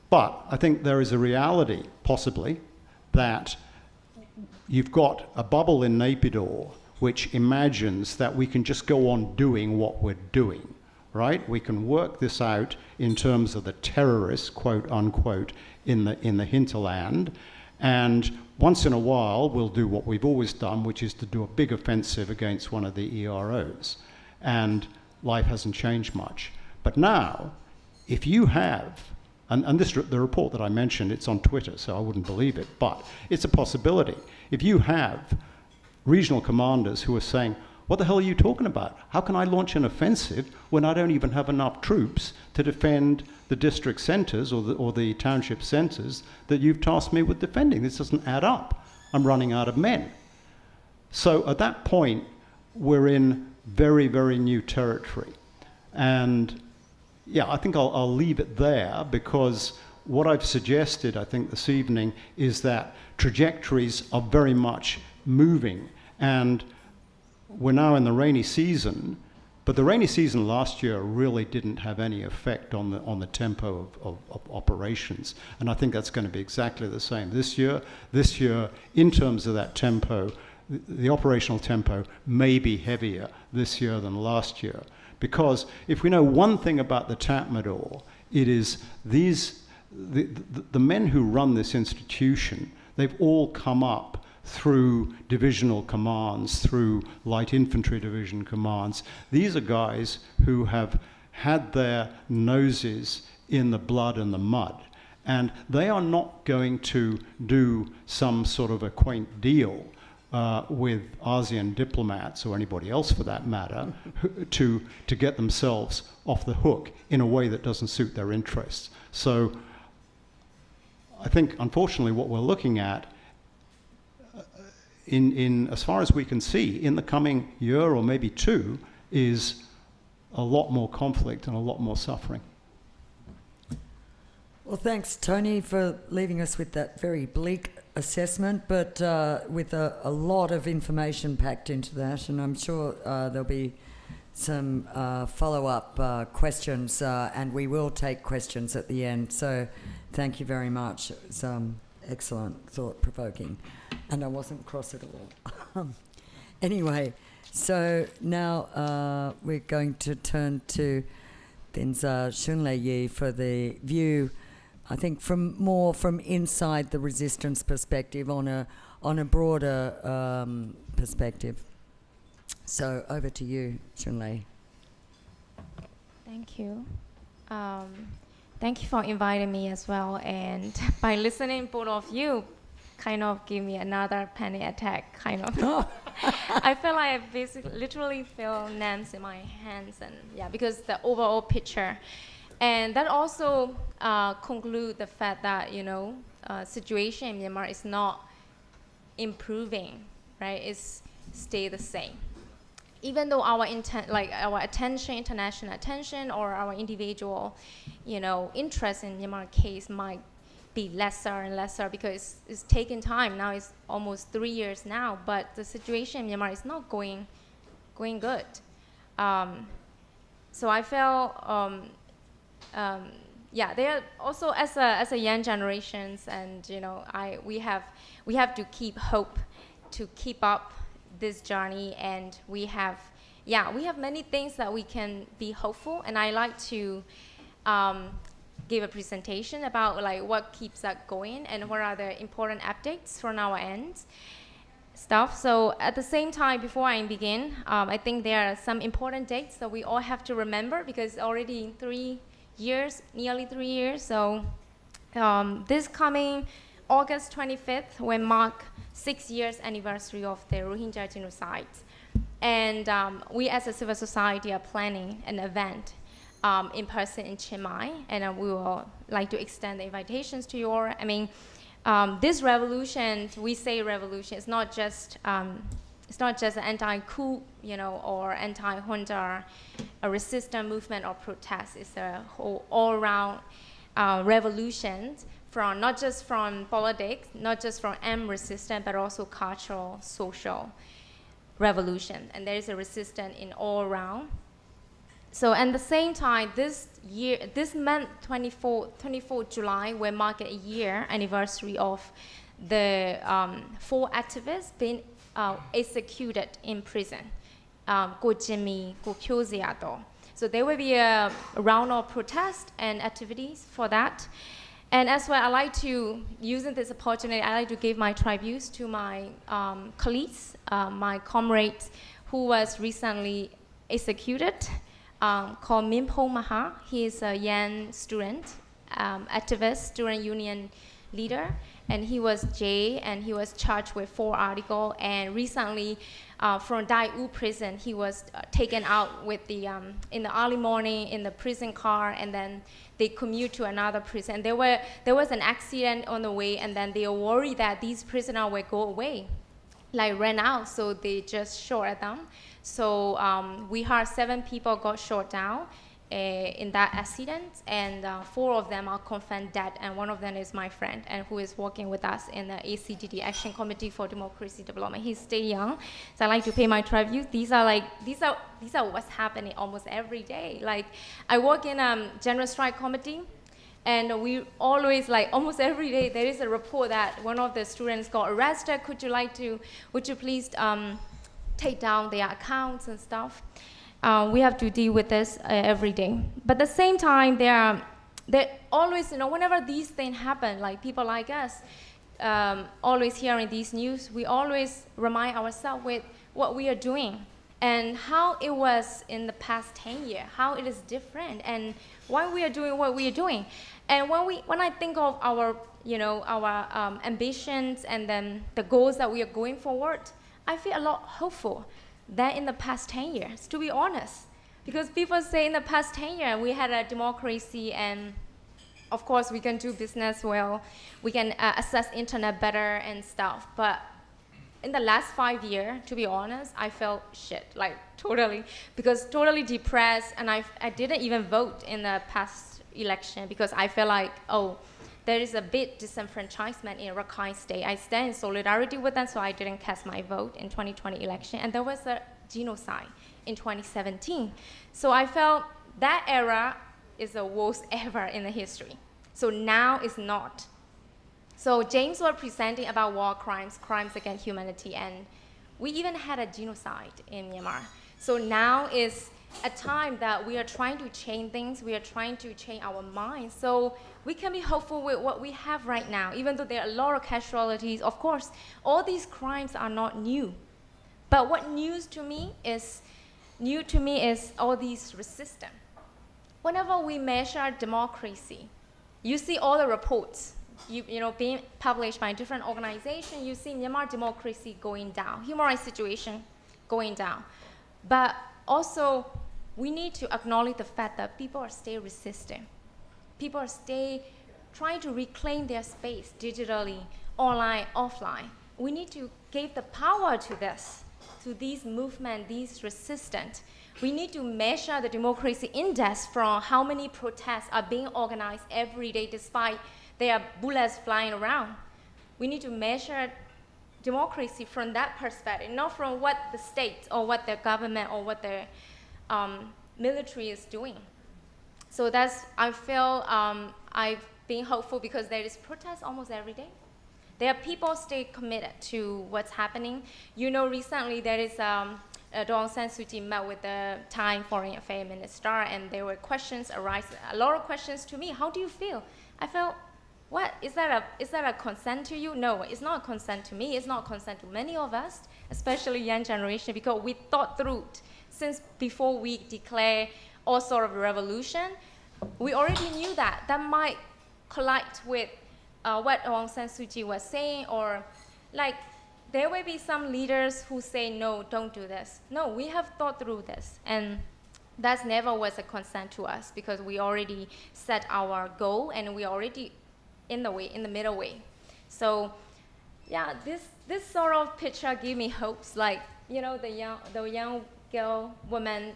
But I think there is a reality, possibly, that you've got a bubble in Naypyidaw which imagines that we can just go on doing what we're doing. Right? We can work this out in terms of the terrorists, quote unquote, in the hinterland, and once in a while we'll do what we've always done, which is to do a big offensive against one of the EROs, and life hasn't changed much. But now, if you have, and the report that I mentioned, it's on Twitter, so I wouldn't believe it, but it's a possibility. If you have regional commanders who are saying, what the hell are you talking about? How can I launch an offensive when I don't even have enough troops to defend the district centres or the township centres that you've tasked me with defending? This doesn't add up. I'm running out of men. So at that point, we're in very, very new territory. And yeah, I think I'll leave it there, because what I've suggested, I think, this evening is that trajectories are very much moving. And we're now in the rainy season, but the rainy season last year really didn't have any effect on the tempo of operations. And I think that's going to be exactly the same this year. This year, in terms of that tempo, the operational tempo may be heavier this year than last year. Because if we know one thing about the Tatmadaw, it is the men who run this institution, they've all come up through divisional commands, through light infantry division commands. These are guys who have had their noses in the blood and the mud. And they are not going to do some sort of a quaint deal with ASEAN diplomats, or anybody else for that matter, to get themselves off the hook in a way that doesn't suit their interests. So I think, unfortunately, what we're looking at, in as far as we can see, in the coming year or maybe two, is a lot more conflict and a lot more suffering. Well, thanks, Tony, for leaving us with that very bleak assessment, but with a lot of information packed into that, and I'm sure there'll be some follow-up questions, and we will take questions at the end. So thank you very much. It was excellent, thought-provoking, and I wasn't cross at all. Anyway, so now we're going to turn to Tenzar Shunle Yi for the view, I think, from inside the resistance perspective, on a broader perspective. So over to you, Shunle. Thank you. Thank you for inviting me as well. And by listening, both of you kind of give me another panic attack, kind of. I feel like I basically literally feel numbs in my hands, and yeah, because the overall picture. And that also conclude the fact that, situation in Myanmar is not improving, right? It's stay the same. Even though our attention, international attention, or our individual, interest in Myanmar case might be lesser and lesser, because it's taking time. Now it's almost 3 years now, but the situation in Myanmar is not going good. So I felt, they are also as a young generations, and we have to keep hope to keep up this journey, and we have many things that we can be hopeful. And I like to give a presentation about what keeps us going and what are the important updates from our end stuff. So at the same time, before I begin, I think there are some important dates that we all have to remember, because already 3 years, nearly 3 years. So this coming August 25th will mark 6 years anniversary of the Rohingya genocide. And we as a civil society are planning an event in person in Chiang Mai, and we will like to extend the invitations to you all. I mean, this revolution, we say revolution, it's not just an anti-coup, or anti-junta, a resistance movement or protest. It's a whole all-around revolution, from not just from politics, not just from armed resistance, but also cultural, social revolution. And there is a resistance in all around. So at the same time, this month, 24 July, will mark a year anniversary of the 4 activists being executed in prison. Ko Jimmy, Ko Kyoziado. So there will be a round of protest and activities for that. And as well, I like to, using this opportunity, I like to give my tributes to my colleagues, my comrades who was recently executed, called Minpo Maha. He is a young student, activist, student union leader, and he was jailed, and he was charged with 4 articles. And recently, from Dai U prison, he was taken out with the in the early morning in the prison car, and then they commute to another prison. There was an accident on the way, and then they were worried that these prisoners would go away. like ran out, so they just shot them. So we heard 7 people got shot down in that accident, and 4 of them are confirmed dead, and 1 of them is my friend, and who is working with us in the ACDD, Action Committee for Democracy Development. He's still young, so I like to pay my tribute. These are what's happening almost every day. Like, I work in General Strike Committee, and we always, like, almost every day there is a report that one of the students got arrested. Would you please take down their accounts and stuff? We have to deal with this every day. But at the same time, they're always, whenever these things happen, like people like us, always hearing these news, we always remind ourselves with what we are doing and how it was in the past 10 years, how it is different, and why we are doing what we are doing. And when I think of our ambitions and then the goals that we are going forward, I feel a lot hopeful than in the past 10 years, to be honest. Because people say in the past 10 years, we had a democracy, and of course we can do business well, we can access internet better and stuff. But in the last 5 years, to be honest, I felt shit, like totally depressed, and I didn't even vote in the past election because I felt like, there is a bit disenfranchisement in Rakhine State. I stand in solidarity with them, so I didn't cast my vote in 2020 election. And there was a genocide in 2017. So I felt that era is the worst ever in the history. So now it's not. So James was presenting about war crimes, crimes against humanity, and we even had a genocide in Myanmar. So now is a time that we are trying to change things, we are trying to change our minds. So we can be hopeful with what we have right now, even though there are a lot of casualties. Of course, all these crimes are not new. But what new to me is all these resistance. Whenever we measure democracy, you see all the reports, being published by different organizations, you see Myanmar democracy going down, human rights situation going down. But also, we need to acknowledge the fact that people are still resisting. People are still trying to reclaim their space digitally, online, offline. We need to give the power to this, to these movements, these resistance. We need to measure the democracy index from how many protests are being organized every day despite there are bullets flying around. We need to measure democracy from that perspective, not from what the state or what the government or what the military is doing. So I feel I've been hopeful because there is protest almost every day. There are people still committed to what's happening. Recently there is Daw Aung San Suu Kyi met with the Thai Foreign Affairs Minister, and there were questions arising, a lot of questions to me. How do you feel? I felt, what, is that a consent to you? No, it's not a consent to me. It's not a consent to many of us, especially young generation, because we thought through it since before we declare all sort of revolution. We already knew that might collide with what Aung San Suu Kyi was saying, or like there will be some leaders who say, no, don't do this. No, we have thought through this, and that never was a consent to us because we already set our goal and we already in the middle way. So yeah, this sort of picture gave me hopes, like, the young girl, woman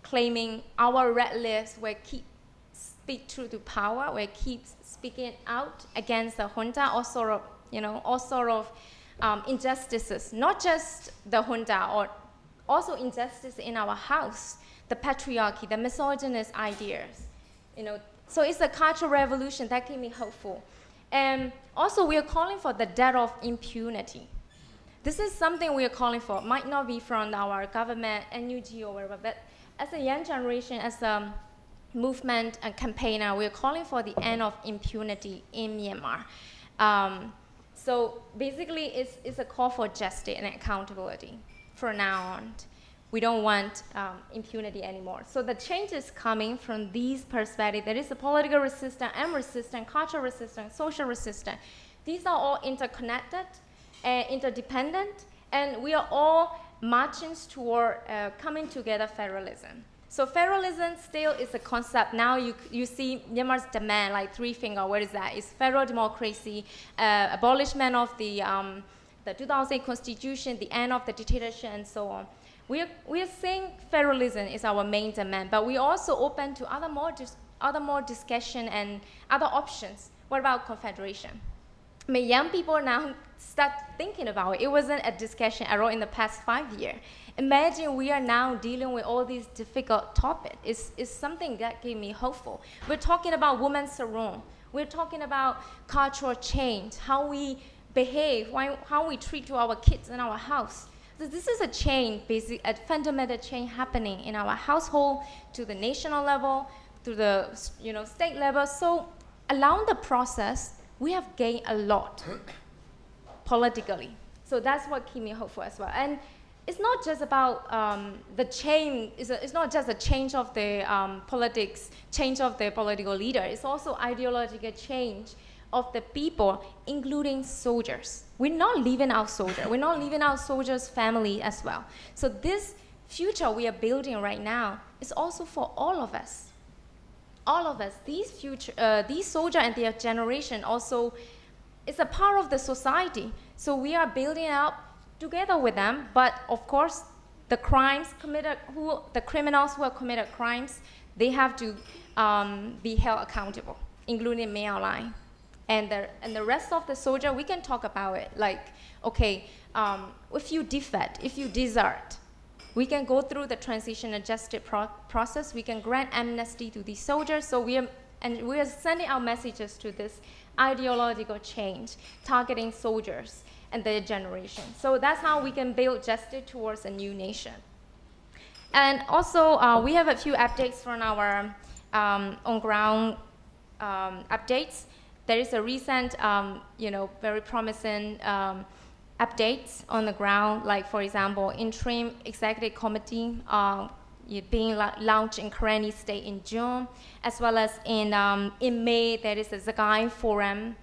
claiming our red lips will keep speak truth to power, will keep speaking out against the junta, all sort of injustices, not just the junta, or also injustice in our house, the patriarchy, the misogynist ideas, So it's a cultural revolution that gave me hopeful. And also we are calling for the death of impunity. This is something we are calling for. Might not be from our government, NUG or whatever, but as a young generation, as a movement and campaigner, we are calling for the end of impunity in Myanmar. So basically, it's a call for justice and accountability from now on. We don't want impunity anymore. So the change is coming from these perspectives. There is a political resistance, cultural resistance, social resistance. These are all interconnected and interdependent, and we are all marching toward coming together federalism. So federalism still is a concept. Now you see Myanmar's demand, like 3 fingers, what is that? It's federal democracy, abolishment of the the 2008 constitution, the end of the dictatorship, and so on. We are saying federalism is our main demand, but we also open to other more discussion and other options. What about confederation? I mean, young people now start thinking about it. It wasn't a discussion at all in the past 5 years. Imagine we are now dealing with all these difficult topics. It's something that gave me hopeful. We're talking about women's sarong. We're talking about cultural change, how we behave, how we treat to our kids in our house. So this is a change, a fundamental change happening in our household, to the national level, to the state level. So along the process, we have gained a lot politically. So that's what keeps me hopeful as well. And it's not just about the change. It's not just a change of the politics, change of the political leader. It's also ideological change of the people, including soldiers. We're not leaving out soldiers. We're not leaving out soldiers' family as well. So this future we are building right now is also for all of us. All of us, these soldiers and their generation also is a part of the society. So we are building up together with them, but of course, the criminals who have committed crimes, they have to be held accountable, including Main Line. And the rest of the soldier, we can talk about it. Like, okay, if you defect, if you desert, we can go through the transitional justice process. We can grant amnesty to these soldiers. So we are sending out messages to this ideological change, targeting soldiers and their generation. So that's how we can build justice towards a new nation. And also, we have a few updates from our on-ground updates. There is a recent, very promising updates on the ground, like, for example, interim executive committee being launched in Karenni State in June, as well as in May, there is a Zagai Forum.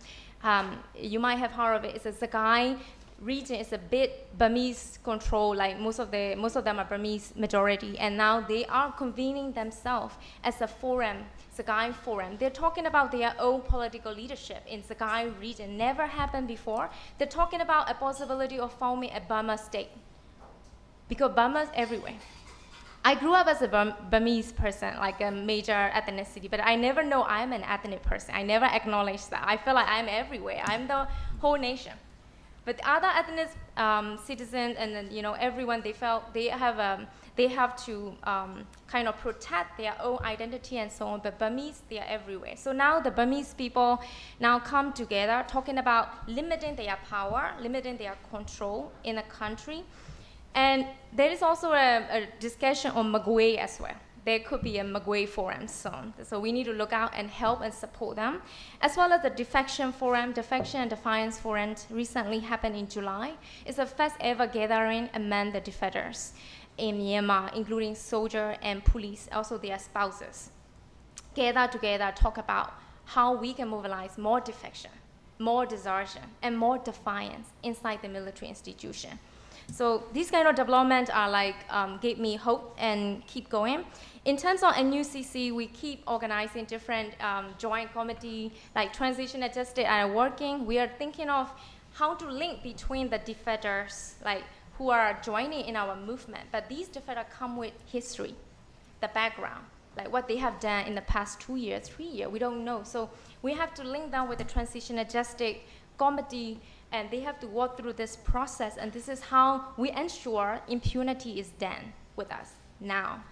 You might have heard of it. It's a Zagai region. It's a bit Burmese control, like most of them are Burmese majority, and now they are convening themselves as a forum, Zagai Forum. They're talking about their own political leadership in Zagai region. Never happened before. They're talking about a possibility of forming a Burma state, because Burma is everywhere. I grew up as a Burmese person, like a major ethnicity, but I never know I'm an ethnic person. I never acknowledge that. I feel like I'm everywhere. I'm the whole nation. But the other ethnic citizens and then, everyone, they felt they have to kind of protect their own identity and so on. But Burmese, they are everywhere. So now the Burmese people now come together, talking about limiting their power, limiting their control in the country. And there is also a discussion on Magway as well. There could be a Magway forum soon. So we need to look out and help and support them. As well as the Defection Forum, Defection and Defiance Forum recently happened in July. It's the first ever gathering among the defectors in Myanmar, including soldiers and police, also their spouses. Gather together, talk about how we can mobilize more defection, more desertion, and more defiance inside the military institution. So these kind of developments are gave me hope and keep going. In terms of NUCC, we keep organizing different joint committee, like transition adjusted are working. We are thinking of how to link between the defectors, like who are joining in our movement. But these defectors come with history, the background, like what they have done in the past 2 years, 3 years, we don't know. So we have to link them with the transition adjusted committee, and they have to walk through this process, and this is how we ensure impunity is done with us now.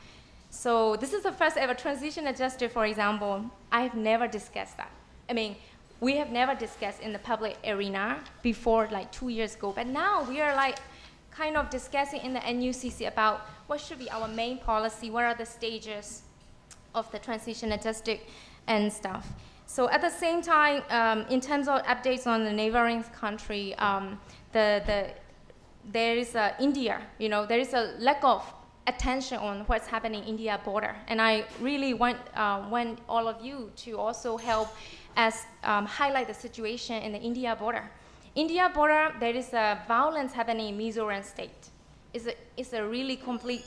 So this is the first ever transition adjusted, for example. I've never discussed that. I mean, we have never discussed in the public arena before, like 2 years ago, but now we are kind of discussing in the NUCC about what should be our main policy, what are the stages of the transition adjusted and stuff. So at the same time, in terms of updates on the neighboring country, there is India. There is a lack of attention on what's happening in India border, and I really want all of you to also help us highlight the situation in the India border. India border, there is a violence happening in Mizoram state. It's a really complete,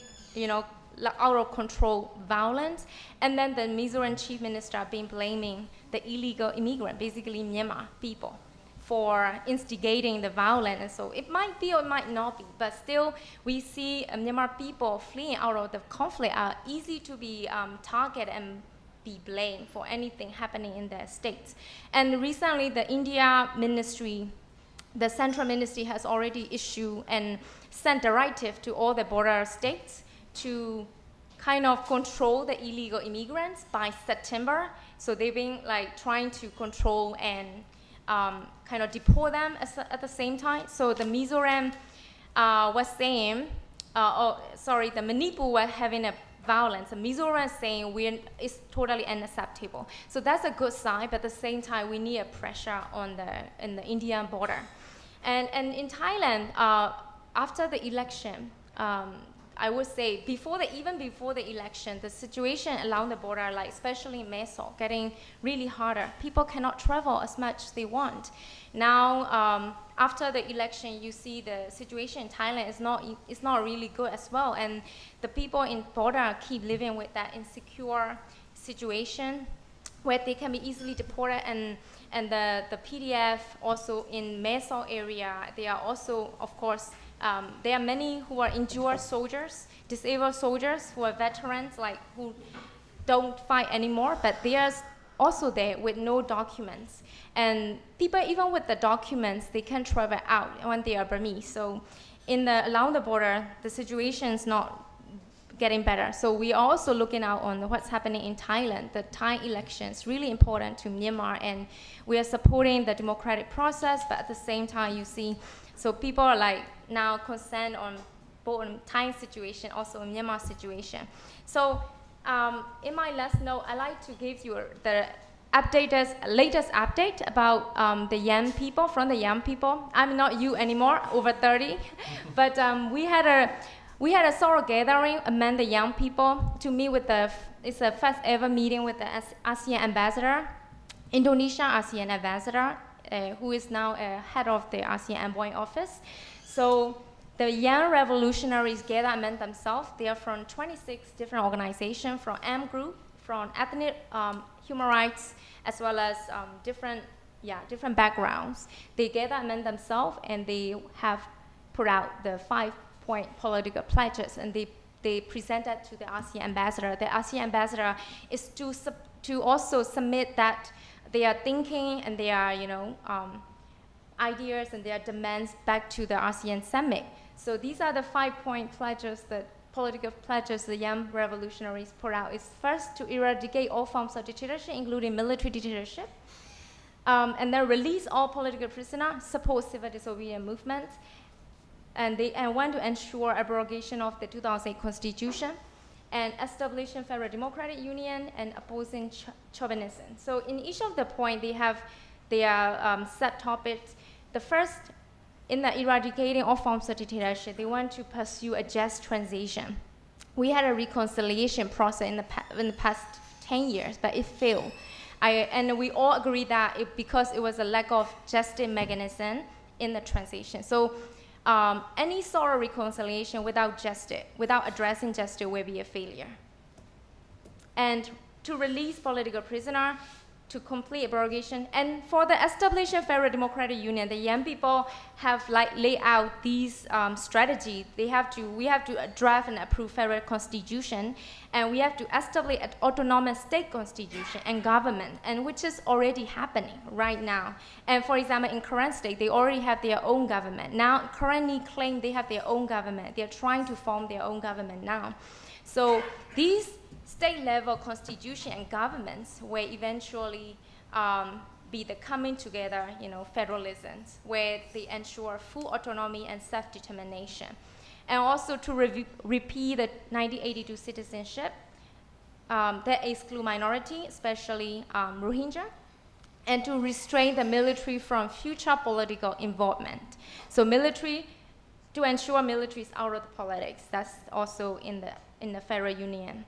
out of control violence, and then the Mizoram chief minister been blaming the illegal immigrant, basically Myanmar people, for instigating the violence. And so it might be or it might not be, but still we see Myanmar people fleeing out of the conflict are easy to be targeted and be blamed for anything happening in their states. And recently the India ministry, the central ministry has already issued and sent directive to all the border states to kind of control the illegal immigrants by September. So they've been like trying to control and kind of deport them at the same time. So the Mizoram was saying, the Manipur were having a violence. The Mizoram saying it's totally unacceptable. So that's a good sign, but at the same time, we need a pressure on in the Indian border. And in Thailand, after the election, I would say even before the election, the situation along the border, like especially in Meso, getting really harder. People cannot travel as much as they want. Now, after the election, you see the situation in Thailand is not really good as well, and the people in border keep living with that insecure situation where they can be easily deported, and the PDF also in Meso area, they are also, of course, there are many who are injured soldiers, disabled soldiers who are veterans, like who don't fight anymore, but they are also there with no documents. And people, even with the documents, they can travel out when they are Burmese. So along the border, the situation is not getting better. So we are also looking out on what's happening in Thailand. The Thai election is really important to Myanmar, and we are supporting the democratic process, but at the same time, you see, so people are like now concerned on both Thai situation, also Myanmar situation. So in my last note, I'd like to give you the latest update about the young people, from the young people. I'm not you anymore, over 30, but we had a sort of gathering among the young people to meet with it's the first ever meeting with the ASEAN ambassador, Indonesia ASEAN ambassador, who is now head of the ASEAN Envoy Office. So the young revolutionaries gather among themselves. They are from 26 different organizations, from M Group, from ethnic human rights, as well as different different backgrounds. They gather among themselves, and they have put out the 5-point political pledges, and they present that to the ASEAN ambassador. The ASEAN ambassador is to also submit that their thinking and their ideas and their demands back to the ASEAN summit. So these are the 5-point pledges, the political pledges the young revolutionaries put out. Is first, to eradicate all forms of dictatorship, including military dictatorship, and then release all political prisoners, support civil disobedience movements, and want to ensure abrogation of the 2008 Constitution, and establishing Federal Democratic Union, and opposing chauvinism. So in each of the points, they have their set topics. The first, in the eradicating all forms of dictatorship, they want to pursue a just transition. We had a reconciliation process in the past 10 years, but it failed. And we all agree that because it was a lack of justice mechanism in the transition. So any sort of reconciliation without justice, without addressing justice, will be a failure. And to release political prisoners, to complete abrogation, and for the establishment of Federal Democratic Union, the young people have laid out these strategies. We have to draft and approve Federal Constitution, and we have to establish an autonomous state constitution and government, and which is already happening right now. And for example, in current state, they already have their own government. Now, currently claim they have their own government. They're trying to form their own government now. So these state-level constitution and governments will eventually be the coming together, federalisms, where they ensure full autonomy and self-determination. And also to repeat the 1982 citizenship that exclude minority, especially Rohingya, and to restrain the military from future political involvement. So military, to ensure military is out of the politics, that's also in the Federal Union.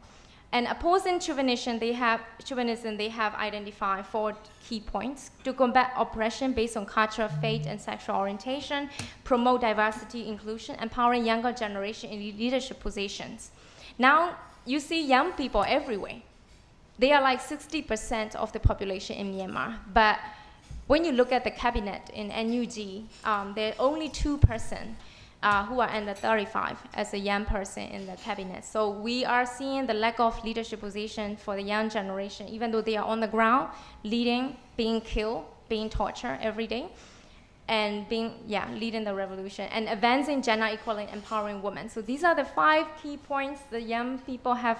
And opposing chauvinism, they have identified 4 key points: to combat oppression based on culture, faith, and sexual orientation, promote diversity, inclusion, empowering younger generation in leadership positions. Now, you see young people everywhere. They are like 60% of the population in Myanmar, but when you look at the cabinet in NUG, there are only 2% who are under 35 as a young person in the cabinet. So we are seeing the lack of leadership position for the young generation, even though they are on the ground, leading, being killed, being tortured every day, and leading the revolution, and advancing gender equality, empowering women. So these are the 5 key points the young people have.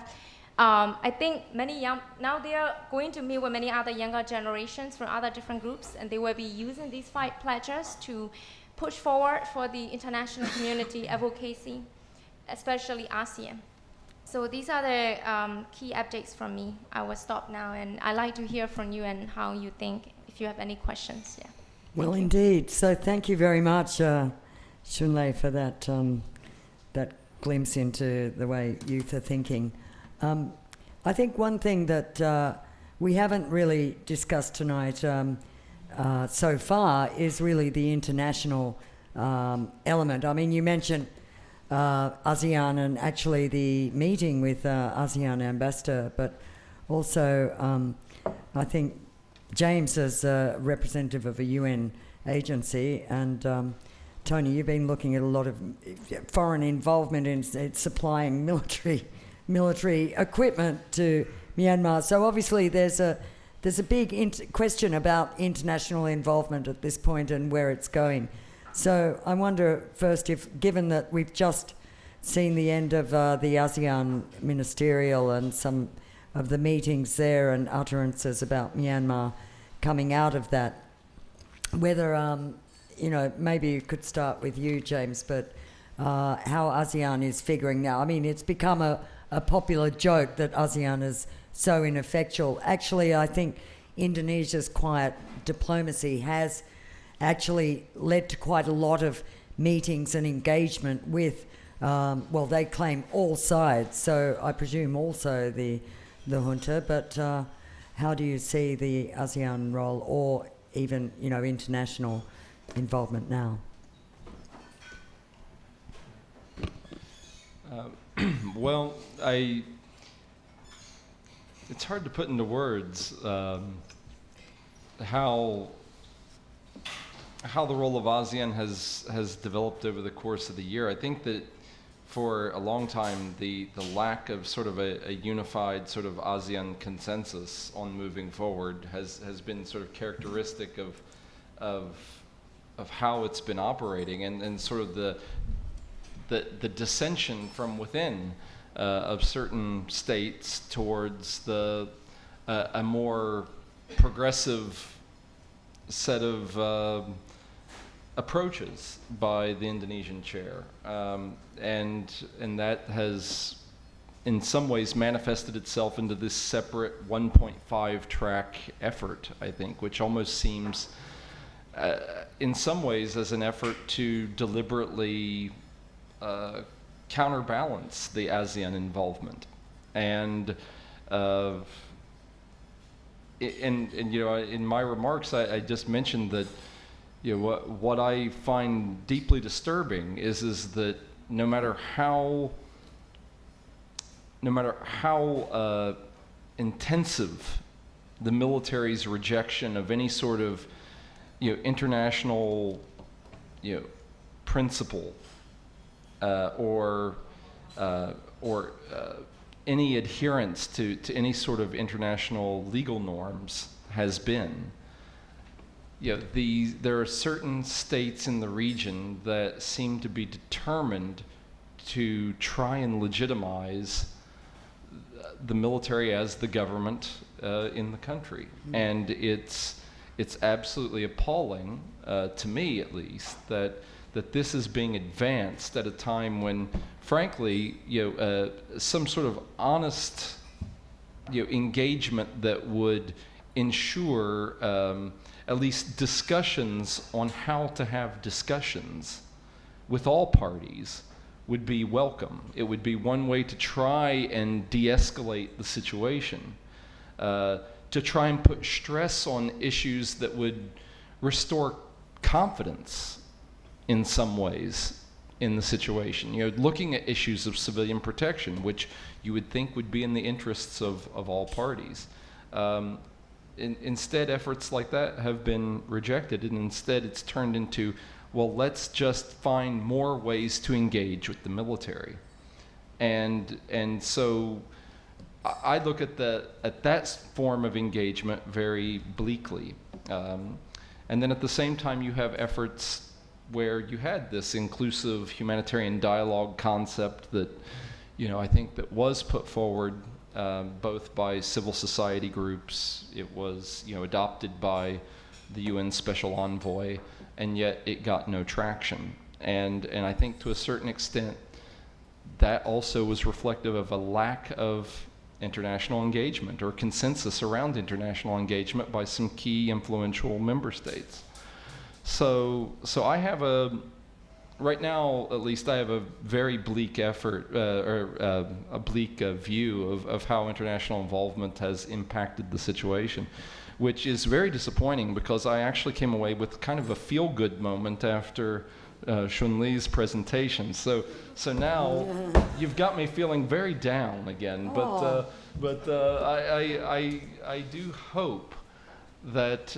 I think now they are going to meet with many other younger generations from other different groups, and they will be using these 5 pledges to push forward for the international community advocacy, especially ASEAN. So these are the key updates from me. I will stop now, and I'd like to hear from you and how you think, if you have any questions. Yeah. Well, indeed. So thank you very much, Shunlei, for that glimpse into the way youth are thinking. I think one thing that we haven't really discussed tonight so far is really the international element. I mean, you mentioned ASEAN and actually the meeting with ASEAN ambassador, but also I think James is a representative of a UN agency, and Tony, you've been looking at a lot of foreign involvement in supplying military equipment to Myanmar. So obviously there's a big question about international involvement at this point and where it's going. So I wonder first if, given that we've just seen the end of the ASEAN ministerial and some of the meetings there and utterances about Myanmar coming out of that, whether, maybe you could start with you, James, but how ASEAN is figuring now. I mean, it's become a popular joke that ASEAN is so ineffectual. Actually, I think Indonesia's quiet diplomacy has actually led to quite a lot of meetings and engagement with, they claim all sides, so I presume also the junta, but how do you see the ASEAN role or even, international involvement now? Well, it's hard to put into words how the role of ASEAN has developed over the course of the year. I think that for a long time, the lack of sort of a unified sort of ASEAN consensus on moving forward has been sort of characteristic of how it's been operating, and sort of the dissension from within of certain states towards a more progressive set of approaches by the Indonesian chair, and that has in some ways manifested itself into this separate 1.5 track effort, I think, which almost seems in some ways as an effort to deliberately counterbalance the ASEAN involvement. And in my remarks, I just mentioned that what I find deeply disturbing is that no matter how intensive the military's rejection of any sort of international principle or any adherence to any sort of international legal norms has been, there are certain states in the region that seem to be determined to try and legitimize the military as the government in the country. And it's absolutely appalling, to me at least, that this is being advanced at a time when, frankly, some sort of honest, engagement that would ensure at least discussions on how to have discussions with all parties would be welcome. It would be one way to try and de-escalate the situation, to try and put stress on issues that would restore confidence in some ways in the situation. Looking at issues of civilian protection, which you would think would be in the interests of all parties. instead, efforts like that have been rejected, and instead it's turned into, well, let's just find more ways to engage with the military. And so I look at that form of engagement very bleakly. And then at the same time, you have efforts where you had this inclusive humanitarian dialogue concept that, I think that was put forward both by civil society groups. It was, adopted by the UN Special Envoy, and yet it got no traction. And I think to a certain extent, that also was reflective of a lack of international engagement or consensus around international engagement by some key influential member states. So I have right now at least I have a very bleak effort, or a bleak view of how international involvement has impacted the situation, which is very disappointing because I actually came away with kind of a feel-good moment after Shun Lee's presentation. So now you've got me feeling very down again. But I do hope that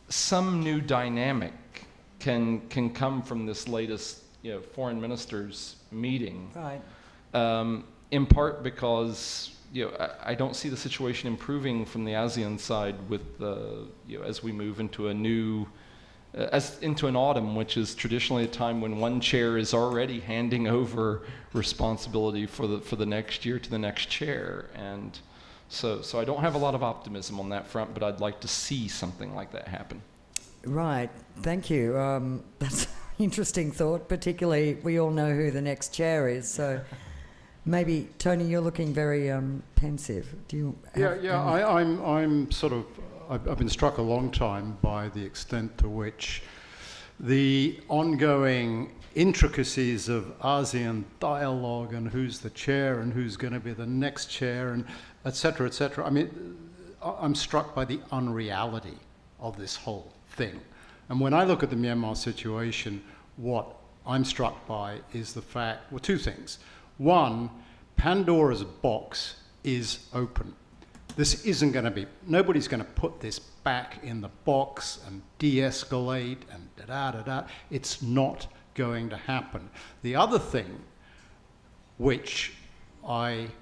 some new dynamic can come from this latest foreign ministers meeting. Right. In part because I don't see the situation improving from the ASEAN side with as we move into a new. Into an autumn, which is traditionally a time when one chair is already handing over responsibility for the next year to the next chair, and so I don't have a lot of optimism on that front, but I'd like to see something like that happen. Right. Thank you. That's an interesting thought. Particularly, we all know who the next chair is, so maybe Tony, you're looking very pensive. Do you? I'm sort of. I've been struck a long time by the extent to which the ongoing intricacies of ASEAN dialogue and who's the chair and who's going to be the next chair and et cetera, et cetera. I mean, I'm struck by the unreality of this whole thing. And when I look at the Myanmar situation, what I'm struck by is the fact, well, two things. One, Pandora's box is open. This isn't going to be, nobody's going to put this back in the box and de-escalate and da-da-da-da. It's not going to happen. The other thing, which from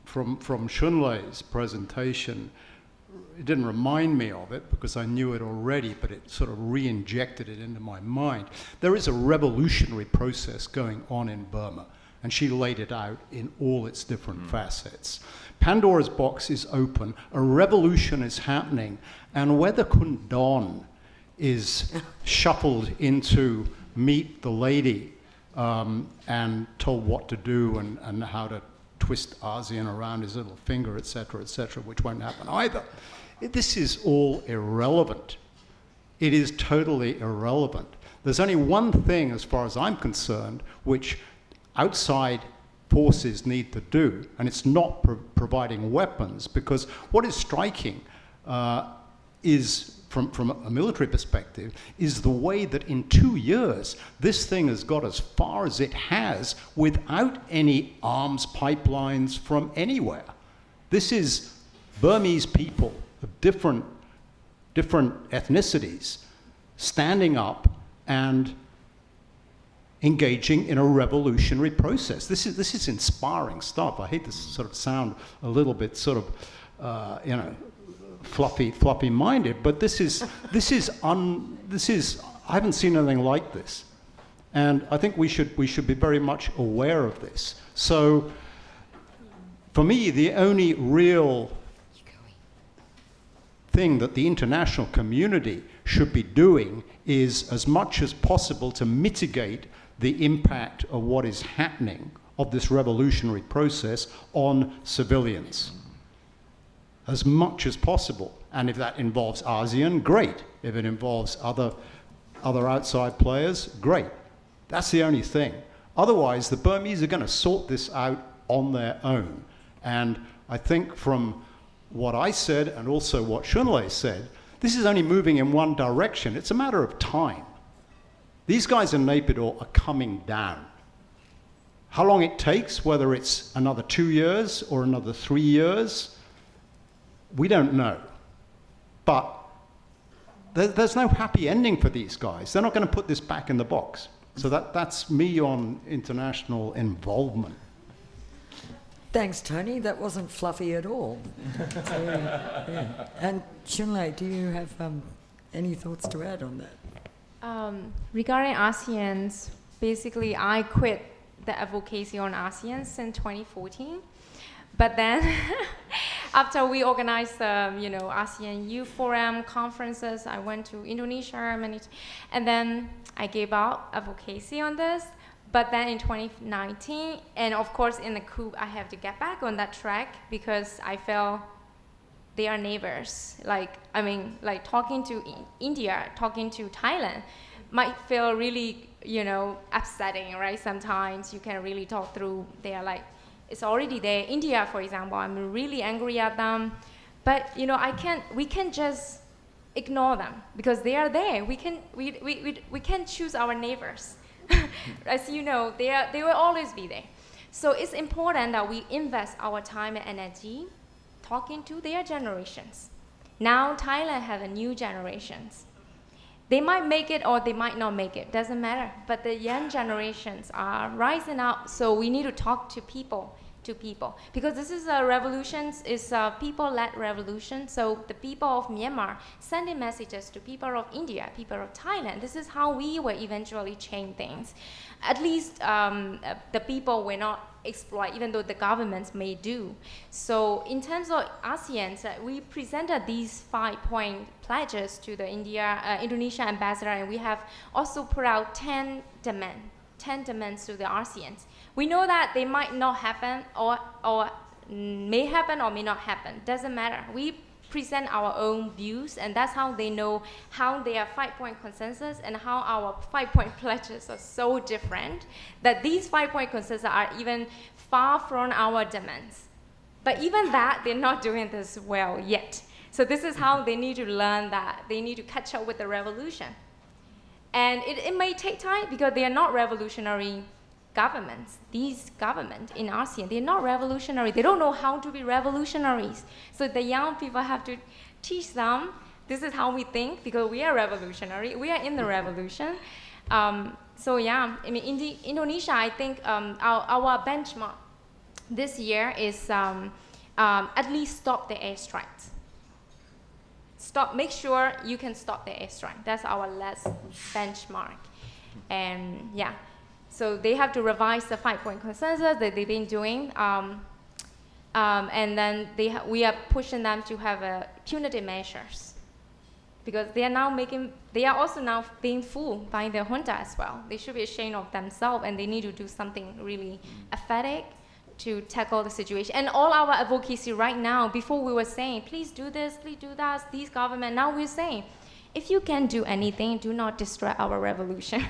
Shunlei's presentation, it didn't remind me of it because I knew it already, but it sort of re-injected it into my mind. There is a revolutionary process going on in Burma, and she laid it out in all its different facets. Pandora's box is open, a revolution is happening, and whether Kun Don is shuffled into meet the lady and told what to do and how to twist ASEAN around his little finger, et cetera, which won't happen either. This is all irrelevant. It is totally irrelevant. There's only one thing, as far as I'm concerned, which outside forces need to do, and it's not providing weapons, because what is striking is, from a military perspective, is the way that in 2 years this thing has got as far as it has without any arms pipelines from anywhere. This is Burmese people of different ethnicities standing up and engaging in a revolutionary process. This is inspiring stuff. I hate to sort of sound a little bit sort of, fluffy-minded, but I haven't seen anything like this, and I think we should be very much aware of this. So, for me, the only real thing that the international community should be doing is, as much as possible, to mitigate the impact of what is happening, of this revolutionary process, on civilians. As much as possible. And if that involves ASEAN, great. If it involves other outside players, great. That's the only thing. Otherwise, the Burmese are going to sort this out on their own. And I think from what I said and also what Shunlei said, this is only moving in one direction. It's a matter of time. These guys in Naypyidaw are coming down. How long it takes, whether it's another 2 years or another 3 years, We don't know. But there's no happy ending for these guys. They're not going to put this back in the box. So that's me on international involvement. Thanks, Tony. That wasn't fluffy at all. So, yeah. And Shunlei, do you have any thoughts to add on that? Regarding ASEANs, basically I quit the advocacy on ASEAN since 2014. But then, after we organized ASEAN Youth Forum conferences, I went to Indonesia and then I gave up advocacy on this. But then in 2019, and of course in the coup, I have to get back on that track because I felt they are neighbors. Like talking to India, talking to Thailand might feel really, upsetting, right? Sometimes you can really talk through, they are like, it's already there. India, for example, I'm really angry at them. But, we can't just ignore them because they are there. We can choose our neighbors. As you know, they will always be there. So it's important that we invest our time and energy talking to their generations. Now Thailand has a new generations. They might make it or they might not make it, doesn't matter. But the young generations are rising up, so we need to talk to people. Because this is a revolution, it's a people-led revolution. So the people of Myanmar sending messages to people of India, people of Thailand. This is how we will eventually change things. At least the people will not exploit, even though the governments may do. So in terms of ASEAN, we presented these 5-point pledges to the Indonesia ambassador, and we have also put out 10 demands to the ASEANs. We know that they might not happen or may happen or may not happen. Doesn't matter. We present our own views, and that's how they know how their 5-point consensus and how our 5-point pledges are so different that these 5-point consensus are even far from our demands. But even that, they're not doing this well yet. So this is how they need to learn that. They need to catch up with the revolution. And it may take time because they are not revolutionary governments. These governments in ASEAN, they're not revolutionary. They don't know how to be revolutionaries. So the young people have to teach them, this is how we think because we are revolutionary. We are in the revolution. Indonesia, I think our benchmark this year is at least stop the airstrikes. Make sure you can stop the airstrike. That's our last benchmark. And so they have to revise the 5-point consensus that they've been doing. And then we are pushing them to have punitive measures. Because they are also now being fooled by the junta as well. They should be ashamed of themselves and they need to do something really aesthetic to tackle the situation. And all our advocacy right now, before we were saying, please do this, please do that, these government, now we're saying, if you can do anything, do not destroy our revolution.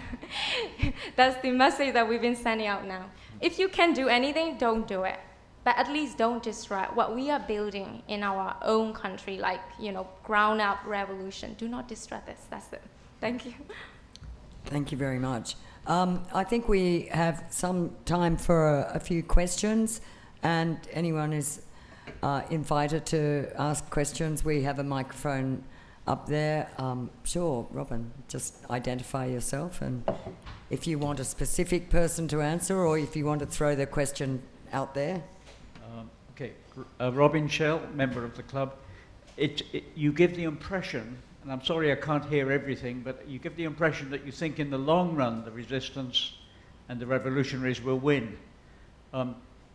That's the message that we've been sending out now. If you can do anything, don't do it. But at least don't destroy what we are building in our own country, like, ground up revolution. Do not destroy this, that's it. Thank you. Thank you very much. I think we have some time for a few questions, and anyone is invited to ask questions. We have a microphone up there. Sure, Robin, just identify yourself, and if you want a specific person to answer or if you want to throw the question out there. Robin Shell, member of the club. You give the impression, and I'm sorry I can't hear everything, but you give the impression that you think in the long run the resistance and the revolutionaries will win.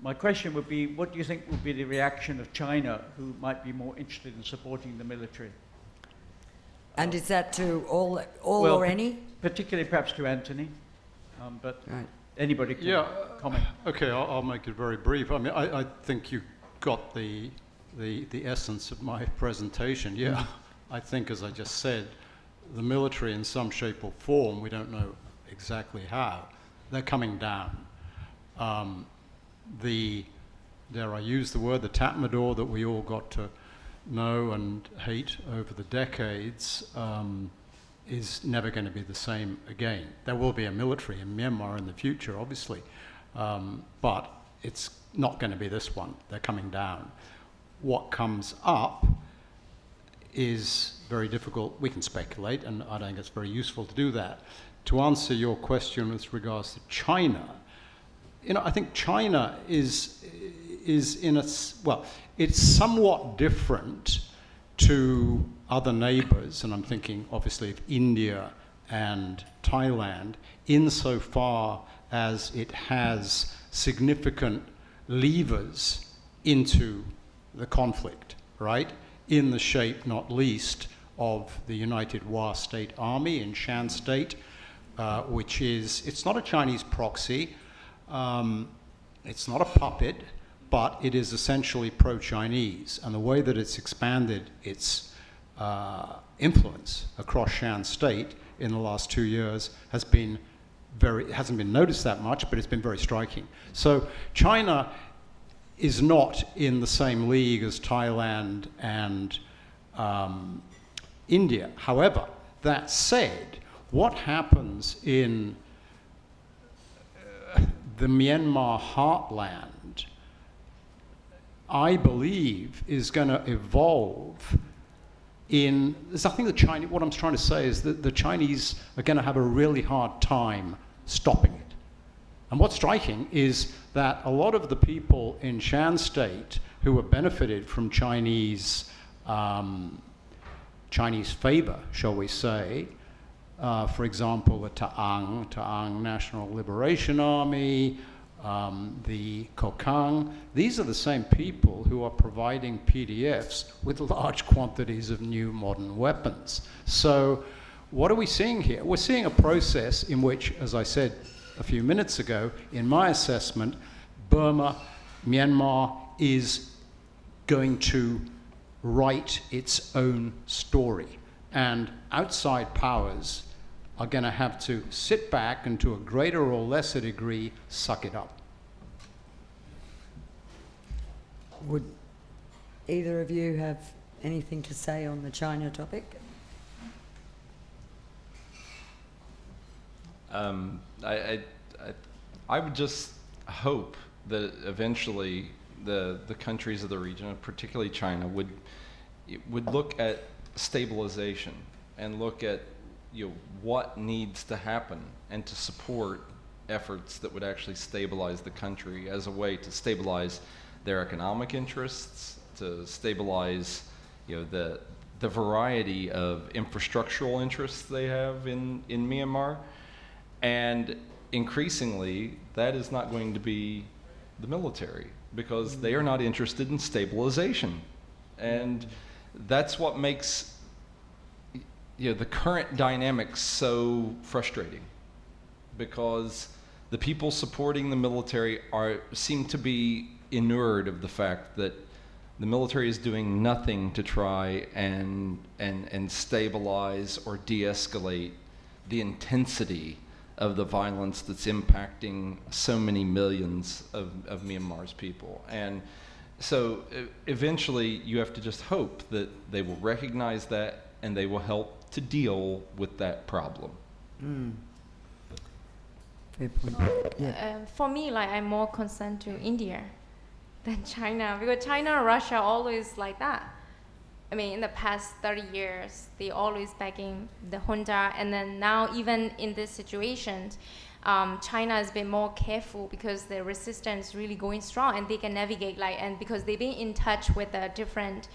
My question would be, what do you think will be the reaction of China, who might be more interested in supporting the military? And is that to all well, or any? Particularly perhaps to Anthony, but right. Anybody can comment. Okay, I'll make it very brief. I mean, I think you got the essence of my presentation. Yeah, I think, as I just said, the military in some shape or form, we don't know exactly how, they're coming down. Dare I use the word, the Tatmadaw that we all got to know and hate over the decades is never going to be the same again. There will be a military in Myanmar in the future, obviously, but it's not going to be this one. They're coming down. what comes up is very difficult. We can speculate, and I don't think it's very useful to do that. To answer your question with regards to China, I think China is in a, well, it's somewhat different to other neighbors, and I'm thinking obviously of India and Thailand, insofar as it has significant levers into the conflict, right? In the shape, not least, of the United Wa State Army in Shan State, which is, it's not a Chinese proxy, it's not a puppet, but it is essentially pro-Chinese. And the way that it's expanded its influence across Shan State in the last 2 years has been it hasn't been noticed that much, but it's been very striking. So China is not in the same league as Thailand and India. However, that said, what happens in the Myanmar heartland, I believe, is going to evolve in, I think what I'm trying to say is that the Chinese are going to have a really hard time stopping it. And what's striking is that a lot of the people in Shan State who have benefited from Chinese favor, shall we say, for example, the Ta'ang National Liberation Army, the Kokang, these are the same people who are providing PDFs with large quantities of new modern weapons. So what are we seeing here? We're seeing a process in which, as I said a few minutes ago, in my assessment, Myanmar is going to write its own story. And outside powers are going to have to sit back and, to a greater or lesser degree, suck it up. Would either of you have anything to say on the China topic? I would just hope that eventually the countries of the region, particularly China, would look at stabilization and look at what needs to happen and to support efforts that would actually stabilize the country as a way to stabilize their economic interests, to stabilize the variety of infrastructural interests they have in Myanmar. And increasingly, that is not going to be the military, because they are not interested in stabilization. And that's what makes the current dynamics so frustrating, because the people supporting the military seem to be inured of the fact that the military is doing nothing to try and stabilize or de-escalate the intensity of the violence that's impacting so many millions of Myanmar's people. And so eventually you have to just hope that they will recognize that and they will help to deal with that problem. Fair point. Yeah. For me, I'm more concerned to India than China, because China and Russia are always like that. I mean, in the past 30 years, they always backing the junta, and then now even in this situation, China has been more careful because the resistance is really going strong, and they can navigate and because they've been in touch with the different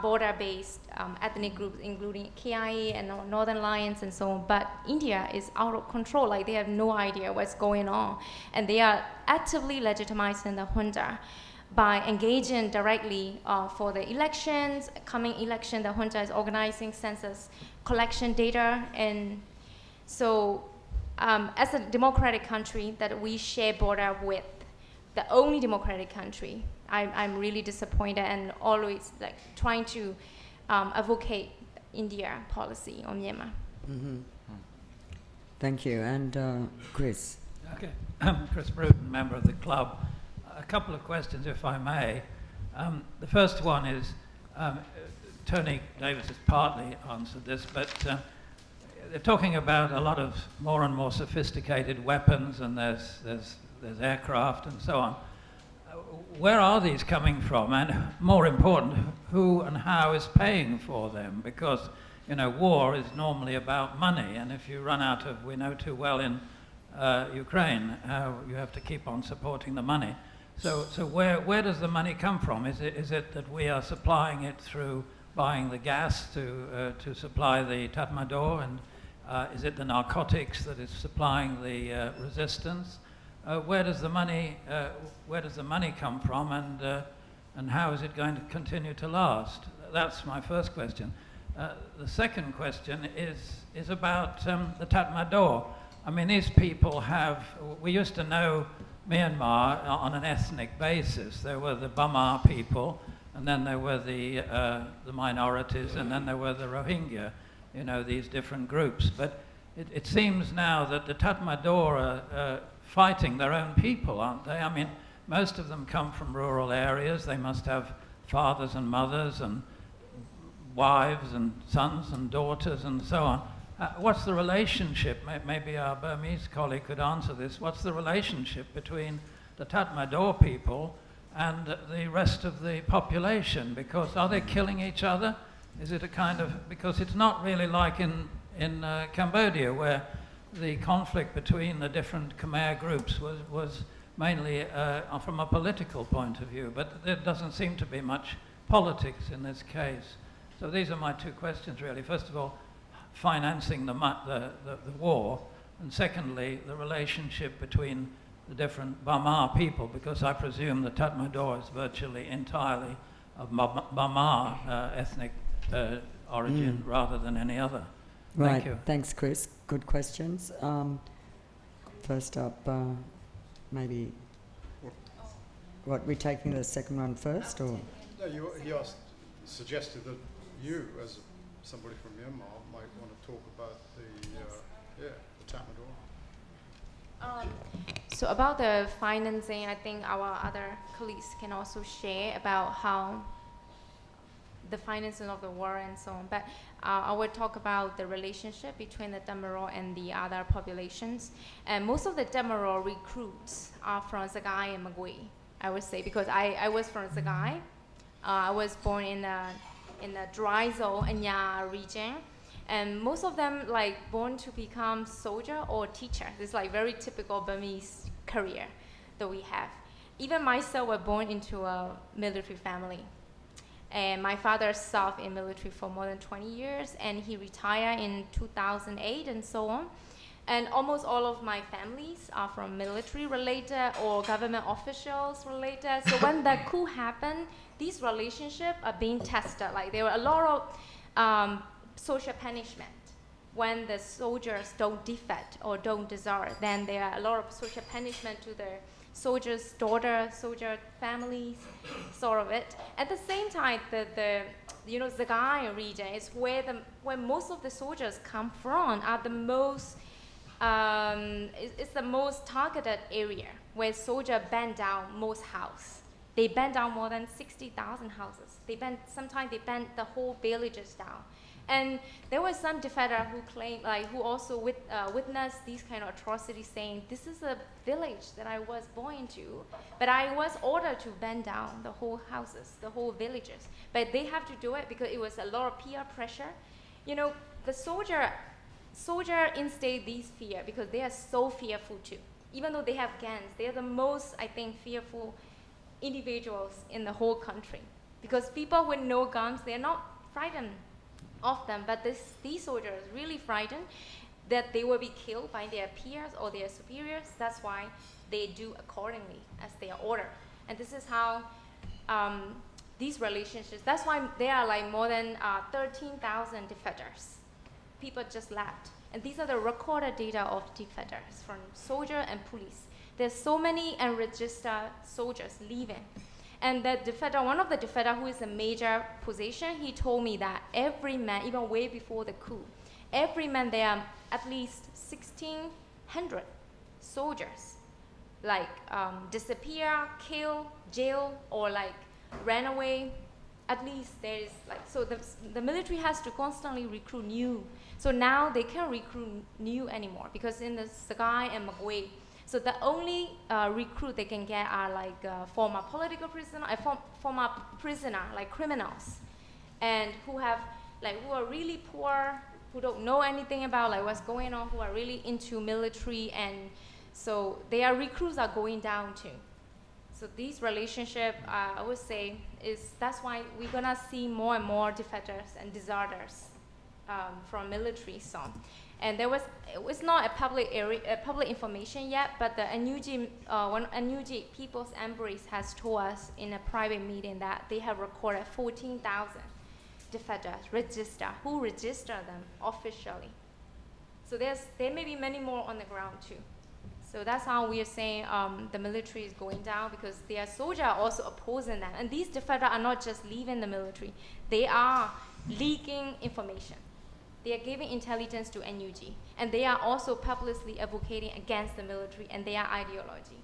border-based ethnic groups, including KIA and Northern Alliance and so on. But India is out of control. They have no idea what's going on, and they are actively legitimizing the junta by engaging directly for the elections. Coming election, the junta is organizing census collection data. And so as a democratic country that we share border with, the only democratic country, I'm really disappointed and always trying to advocate India policy on Myanmar. Mm-hmm. Thank you. And Chris. Okay, Chris Bruton, member of the club. A couple of questions, if I may. The first one is, Tony Davis has partly answered this, but they're talking about a lot of more and more sophisticated weapons, and there's aircraft and so on. where are these coming from? And more important, who and how is paying for them? Because, you know, war is normally about money, and if you run out of, we know too well in Ukraine, how you have to keep on supporting the money. So where does the money come from? Is it that we are supplying it through buying the gas to supply the Tatmadaw, and is it the narcotics that is supplying the resistance? Where does the money come from, and how is it going to continue to last? That's my first question. The second question is about the Tatmadaw. I mean, these people we used to know Myanmar on an ethnic basis. There were the Burma people, and then there were the minorities, and then there were the Rohingya, you know, these different groups. But it seems now that the Tatmadaw are fighting their own people, aren't they? I mean, most of them come from rural areas. They must have fathers and mothers and wives and sons and daughters and so on. What's the relationship? Maybe our Burmese colleague could answer this. What's the relationship between the Tatmadaw people and the rest of the population? Because are they killing each other? Is it a kind of, because it's not really like in Cambodia, where the conflict between the different Khmer groups was mainly from a political point of view, but there doesn't seem to be much politics in this case. So these are my two questions, really. First of all, financing the war, and secondly, the relationship between the different Burma people, because I presume the Tatmadaw is virtually entirely of Burma ethnic origin rather than any other. Right. Thank you. Thanks, Chris. Good questions. First up, maybe. What, we taking the second one first, or? No, he suggested that you, as somebody from Myanmar, might want to talk about the Tatmadaw. So about the financing, I think our other colleagues can also share about how the financing of the war and so on. But I will talk about the relationship between the Tatmadaw and the other populations. And most of the Tatmadaw recruits are from Sagaing and Magui, I would say, because I was from Sagaing. I was born in the dry zone, Anya region. And most of them born to become soldier or teacher. It's very typical Burmese career that we have. Even myself was born into a military family. And my father served in military for more than 20 years, and he retired in 2008 and so on. And almost all of my families are from military related or government officials related. So when the coup happened, these relationships are being tested. There were a lot of social punishment. When the soldiers don't defect or don't desert, then there are a lot of social punishment to the soldiers' daughter, soldier families, sort of it. At the same time, the Sagaing region is where most of the soldiers come from. Are the most it's the most targeted area where soldiers burned down most houses. They burned down more than 60,000 houses. Sometimes they burned the whole villages down. And there were some defectors who claimed, who also witnessed these kind of atrocities, saying, this is a village that I was born into, but I was ordered to burn down the whole houses, the whole villages. But they have to do it because it was a lot of peer pressure. The soldier instill these fear because they are so fearful too. Even though they have guns, they are the most, I think, fearful individuals in the whole country. Because people with no guns, they are not frightened of them, but these soldiers really frightened that they will be killed by their peers or their superiors. That's why they do accordingly as they are ordered. And this is how these relationships, that's why there are more than 13,000 defectors. People just left. And these are the recorded data of defectors from soldier and police. There's so many unregistered soldiers leaving. And the defector, one of the defector who is a major position, he told me that every man, even way before the coup, every man there are at least 1,600 soldiers, disappear, kill, jail, or ran away. At least there is so the military has to constantly recruit new. So now they can't recruit new anymore because in the Sagaing and Magui, So the only recruit they can get are like former political prisoner, former prisoner, like criminals, and who are really poor, who don't know anything about like what's going on, who are really into military, and so their recruits are going down too. So this relationship, I would say, that's why we're gonna see more and more defectors and deserters from military zone. And it was not a public information yet, but the NUG People's Embrace has told us in a private meeting that they have recorded 14,000 defectors who register them officially. So there may be many more on the ground too. So that's how we are saying the military is going down, because their soldiers are also opposing them. And these defectors are not just leaving the military, they are leaking information. They are giving intelligence to NUG, and they are also publicly advocating against the military and their ideology.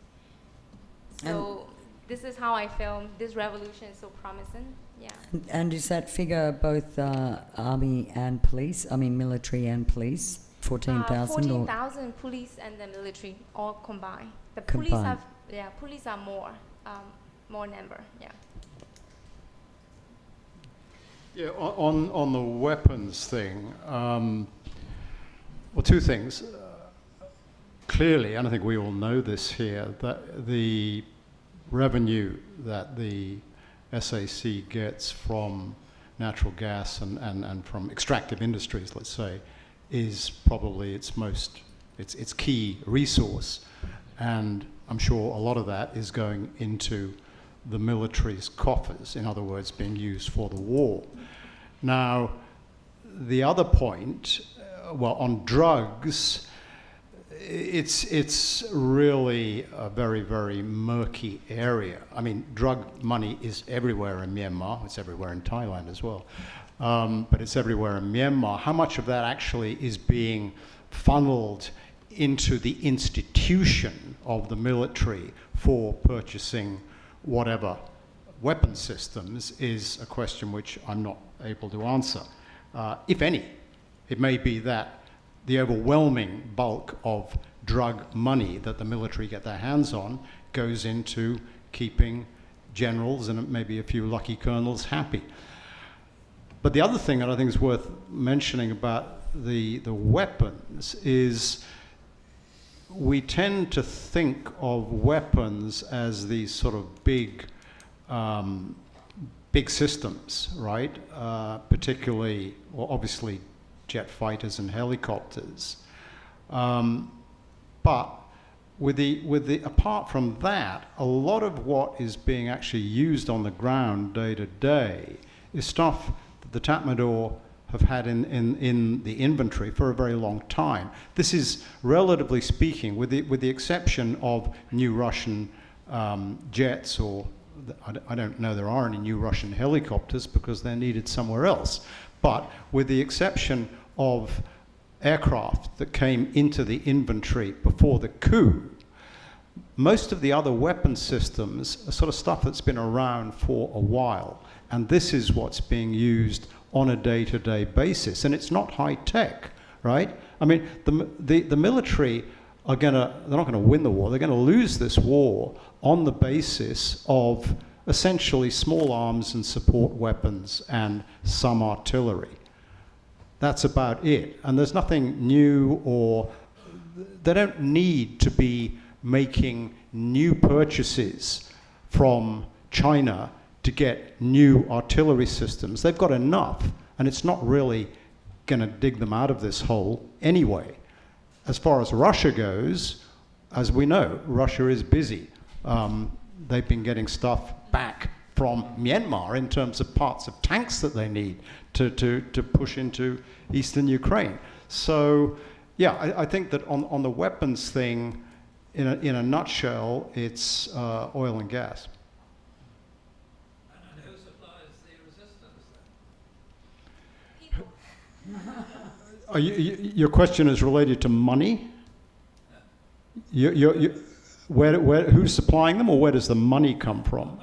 So this is how I feel this revolution is so promising. Yeah. And is that figure both army and police? I mean, military and police? 14,000? 14,000 police and the military all combined. The Combined. Police are more number. Yeah. Yeah, on the weapons thing, well, two things. Clearly, and I think we all know this here, that the revenue that the SAC gets from natural gas and from extractive industries, let's say, is probably its key resource. And I'm sure a lot of that is going into the military's coffers, in other words, being used for the war. Now, the other point, well, on drugs, it's really a very, very murky area. I mean, drug money is everywhere in Myanmar. It's everywhere in Thailand as well. But it's everywhere in Myanmar. How much of that actually is being funneled into the institution of the military for purchasing whatever weapon systems is a question which I'm not able to answer. If any, it may be that the overwhelming bulk of drug money that the military get their hands on goes into keeping generals and maybe a few lucky colonels happy. But the other thing that I think is worth mentioning about the weapons is we tend to think of weapons as these sort of big systems, right? Particularly, well, obviously, jet fighters and helicopters. But apart from that, a lot of what is being actually used on the ground day to day is stuff that the Tatmadaw have had in the inventory for a very long time. This is, relatively speaking, with the exception of new Russian jets, or I don't know there are any new Russian helicopters because they're needed somewhere else, but with the exception of aircraft that came into the inventory before the coup, most of the other weapon systems are sort of stuff that's been around for a while, and this is what's being used on a day-to-day basis, and it's not high tech, right? I mean, the military they're not gonna win the war, they're gonna lose this war on the basis of essentially small arms and support weapons and some artillery. That's about it, and there's nothing new, or they don't need to be making new purchases from China to get new artillery systems. They've got enough, and it's not really going to dig them out of this hole anyway. As far as Russia goes, as we know, Russia is busy. They've been getting stuff back from Myanmar in terms of parts of tanks that they need to push into eastern Ukraine. So, yeah, I think that on the weapons thing, in a nutshell, it's oil and gas. And who supplies the resistance then? Your question is related to money? Who's supplying them, or where does the money come from?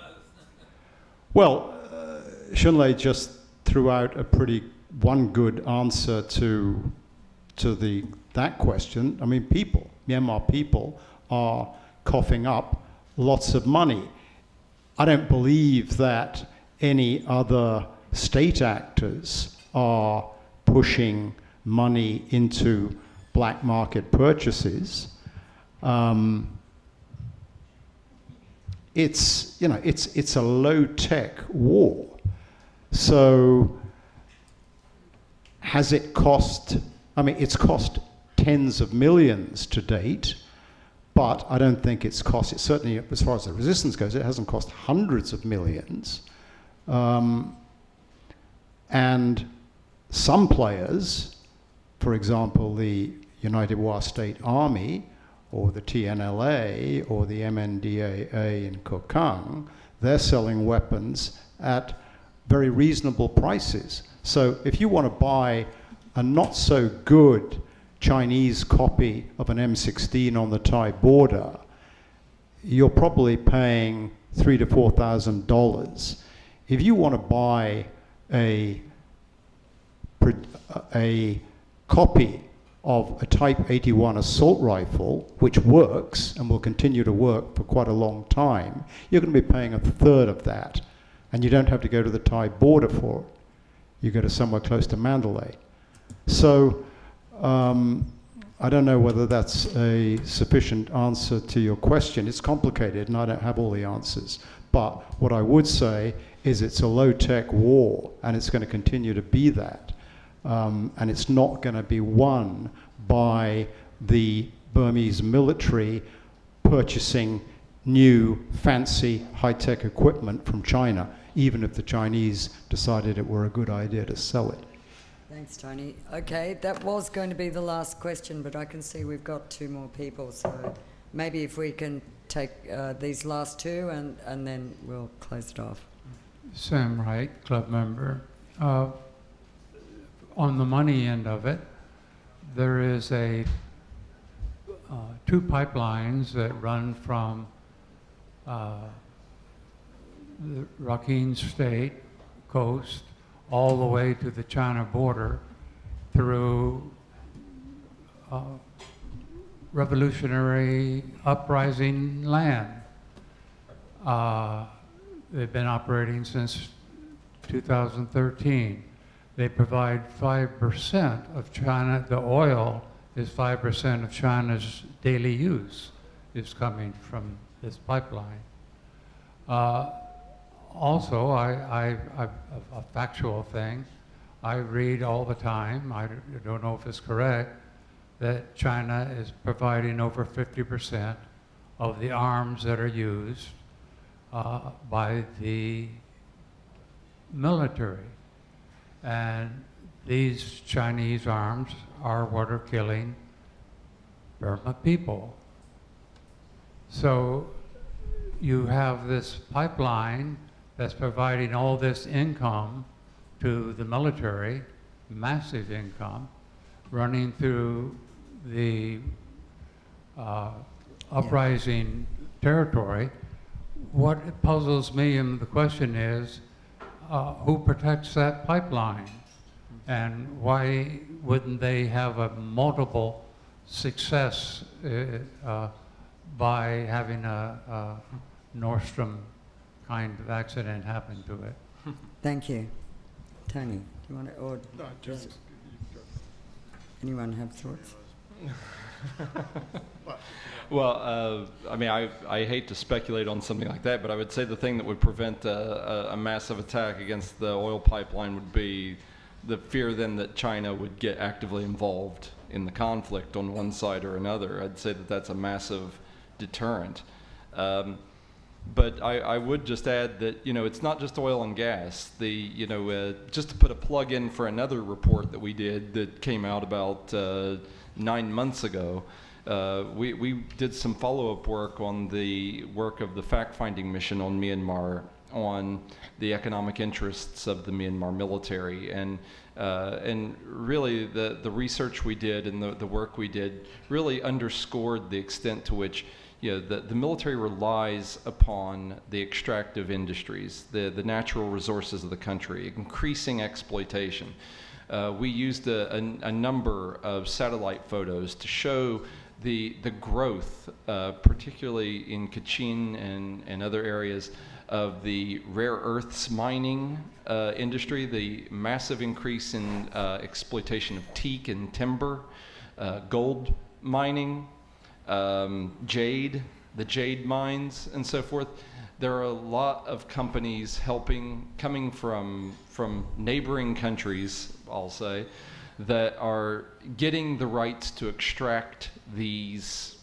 Well, Shunlei just threw out one good answer to that question. I mean, Myanmar people are coughing up lots of money. I don't believe that any other state actors are pushing money into black market purchases. It's a low-tech war. So has it cost, it's cost tens of millions to date, but I don't think it's cost, it certainly, as far as the resistance goes, it hasn't cost hundreds of millions. And some players, for example, the United Wa State Army, or the TNLA, or the MNDAA in Kokang, they're selling weapons at very reasonable prices. So if you want to buy a not so good Chinese copy of an M16 on the Thai border, you're probably paying $3,000 to $4,000. If you want to buy a copy of a Type 81 assault rifle, which works and will continue to work for quite a long time, you're going to be paying a third of that. And you don't have to go to the Thai border for it. You go to somewhere close to Mandalay. So I don't know whether that's a sufficient answer to your question. It's complicated and I don't have all the answers. But what I would say is it's a low-tech war and it's going to continue to be that. And it's not going to be won by the Burmese military purchasing new, fancy, high-tech equipment from China, even if the Chinese decided it were a good idea to sell it. Thanks, Tony. Okay, that was going to be the last question, but I can see we've got two more people, so maybe if we can take these last two and then we'll close it off. Sam Wright, club member. On the money end of it, there is two pipelines that run from the Rakhine State coast all the way to the China border through revolutionary uprising land. They've been operating since 2013. They provide 5% of China, the oil is 5% of China's daily use is coming from this pipeline. Also, a factual thing, I read all the time, I don't know if it's correct, that China is providing over 50% of the arms that are used by the military. And these Chinese arms are what are killing Burma people. So you have this pipeline that's providing all this income to the military, massive income, running through the uprising territory. What puzzles me, and the question is, who protects that pipeline? And why wouldn't they have a multiple success by having a Nordstrom kind of accident happen to it? Thank you. Tony, do you want to, or No, does anyone have thoughts? Well, I hate to speculate on something like that, but I would say the thing that would prevent a massive attack against the oil pipeline would be the fear then that China would get actively involved in the conflict on one side or another. I'd say that that's a massive deterrent. But I would just add that, it's not just oil and gas. Just to put a plug in for another report that we did that came out about 9 months ago, we did some follow-up work on the work of the fact-finding mission on Myanmar on the economic interests of the Myanmar military. And really the research we did and the work we did really underscored the extent to which the military relies upon the extractive industries, the natural resources of the country, increasing exploitation. We used a number of satellite photos to show the growth, particularly in Kachin and other areas, of the rare earths mining industry, the massive increase in exploitation of teak and timber, gold mining, jade, the jade mines, and so forth. There are a lot of companies coming from neighboring countries, I'll say, that are getting the rights to extract these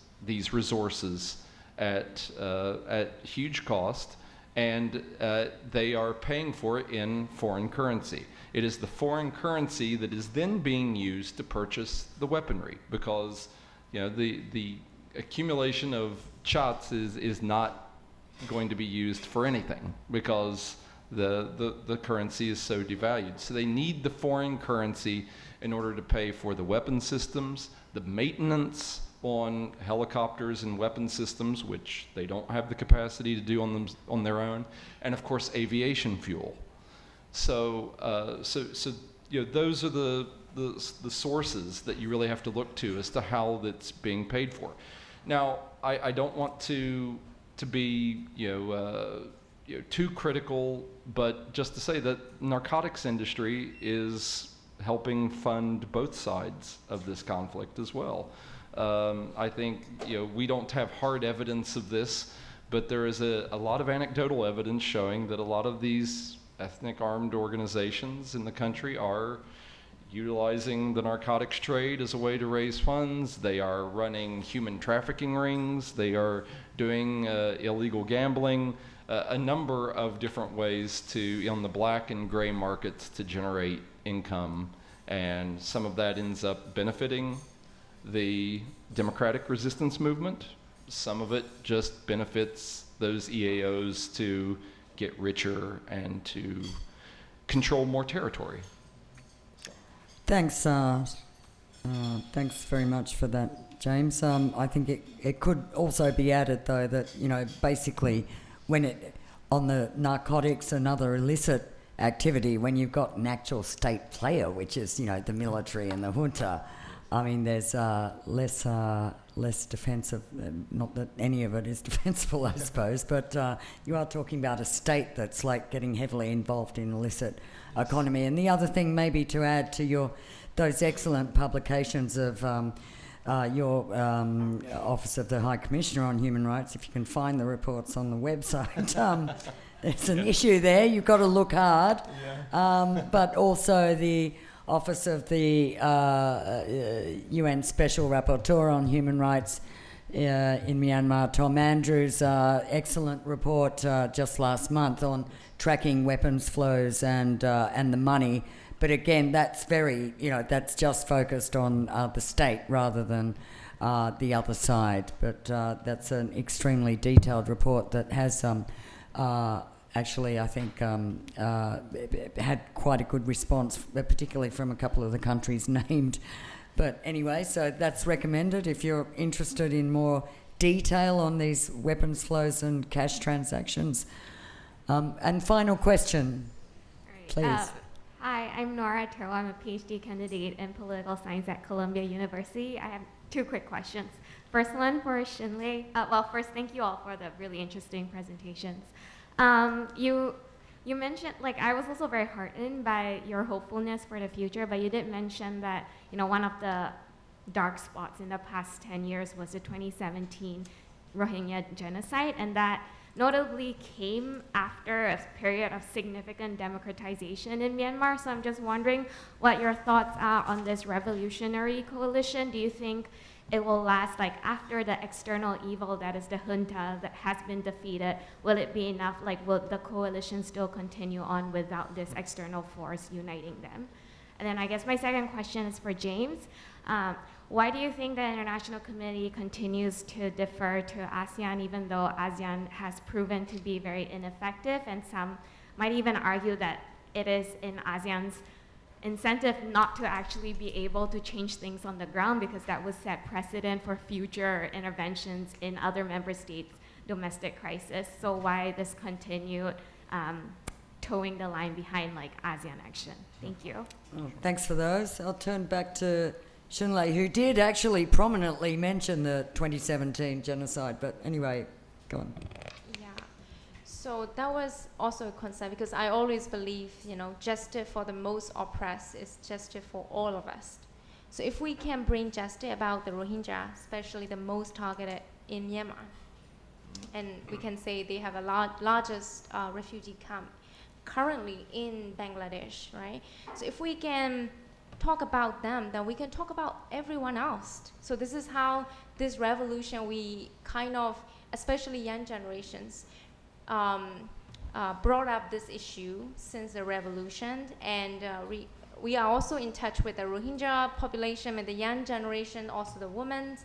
resources at huge cost, and they are paying for it in foreign currency. It is the foreign currency that is then being used to purchase the weaponry, because the accumulation of chats is not going to be used for anything, because the currency is so devalued. So they need the foreign currency in order to pay for the weapon systems, the maintenance on helicopters and weapon systems, which they don't have the capacity to do on their own, and of course aviation fuel. So those are the sources that you really have to look to as to how that's being paid for. Now, I don't want to be too critical, but just to say that narcotics industry is helping fund both sides of this conflict as well. I think we don't have hard evidence of this, but there is a lot of anecdotal evidence showing that a lot of these ethnic armed organizations in the country are utilizing the narcotics trade as a way to raise funds. They are running human trafficking rings. They are doing illegal gambling, a number of different ways on the black and gray markets to generate income. And some of that ends up benefiting the democratic resistance movement. Some of it just benefits those EAOs to get richer and to control more territory. Thanks. Thanks very much for that, James. I think it could also be added, though, that basically, on the narcotics and other illicit activity, when you've got an actual state player, which is the military and the junta, I mean, there's less defensive. Not that any of it is defensible, I suppose, but you are talking about a state that's like getting heavily involved in illicit economy. And the other thing, maybe to add to those excellent publications of your Office of the High Commissioner on Human Rights, if you can find the reports on the website, there's an issue there. You've got to look hard. But also the Office of the UN Special Rapporteur on Human Rights in Myanmar, Tom Andrews' excellent report just last month on tracking weapons flows and the money. But again, that's that's just focused on the state rather than the other side. But that's an extremely detailed report that has actually, I think, had quite a good response, particularly from a couple of the countries named. But anyway, so that's recommended if you're interested in more detail on these weapons flows and cash transactions. And final question, please. Hi, I'm Nora Terrell. I'm a PhD candidate in political science at Columbia University. I have two quick questions. First one for Shinlei. First, thank you all for the really interesting presentations. You mentioned, I was also very heartened by your hopefulness for the future, but you did mention that, one of the dark spots in the past 10 years was the 2017 Rohingya genocide, and that notably came after a period of significant democratization in Myanmar. So I'm just wondering what your thoughts are on this revolutionary coalition. Do you think it will last after the external evil that is the junta that has been defeated? Will it be enough? Will the coalition still continue on without this external force uniting them? And then I guess my second question is for James. Why do you think the international community continues to defer to ASEAN, even though ASEAN has proven to be very ineffective? And some might even argue that it is in ASEAN's incentive not to actually be able to change things on the ground, because that would set precedent for future interventions in other member states' domestic crisis. So why this continued towing the line behind ASEAN action? Thank you. Oh, thanks for those. I'll turn back to Shinlei, who did actually prominently mention the 2017 genocide. But anyway, go on. Yeah. So that was also a concern because I always believe, justice for the most oppressed is justice for all of us. So if we can bring justice about the Rohingya, especially the most targeted in Myanmar, and we can say they have a largest refugee camp currently in Bangladesh, right? So if we can talk about them, then we can talk about everyone else. So this is how this revolution, we kind of, especially young generations, brought up this issue since the revolution, and we are also in touch with the Rohingya population and the young generation, also the women,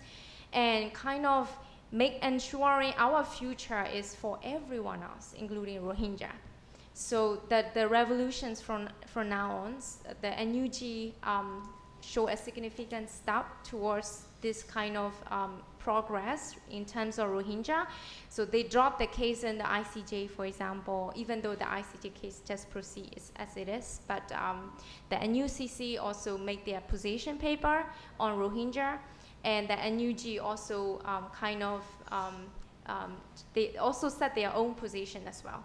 and kind of ensuring our future is for everyone else, including Rohingya. So that the revolutions from now on, the NUG show a significant step towards this kind of progress in terms of Rohingya. So they dropped the case in the ICJ, for example, even though the ICJ case just proceeds as it is. But the NUCC also made their position paper on Rohingya, and the NUG also they also set their own position as well.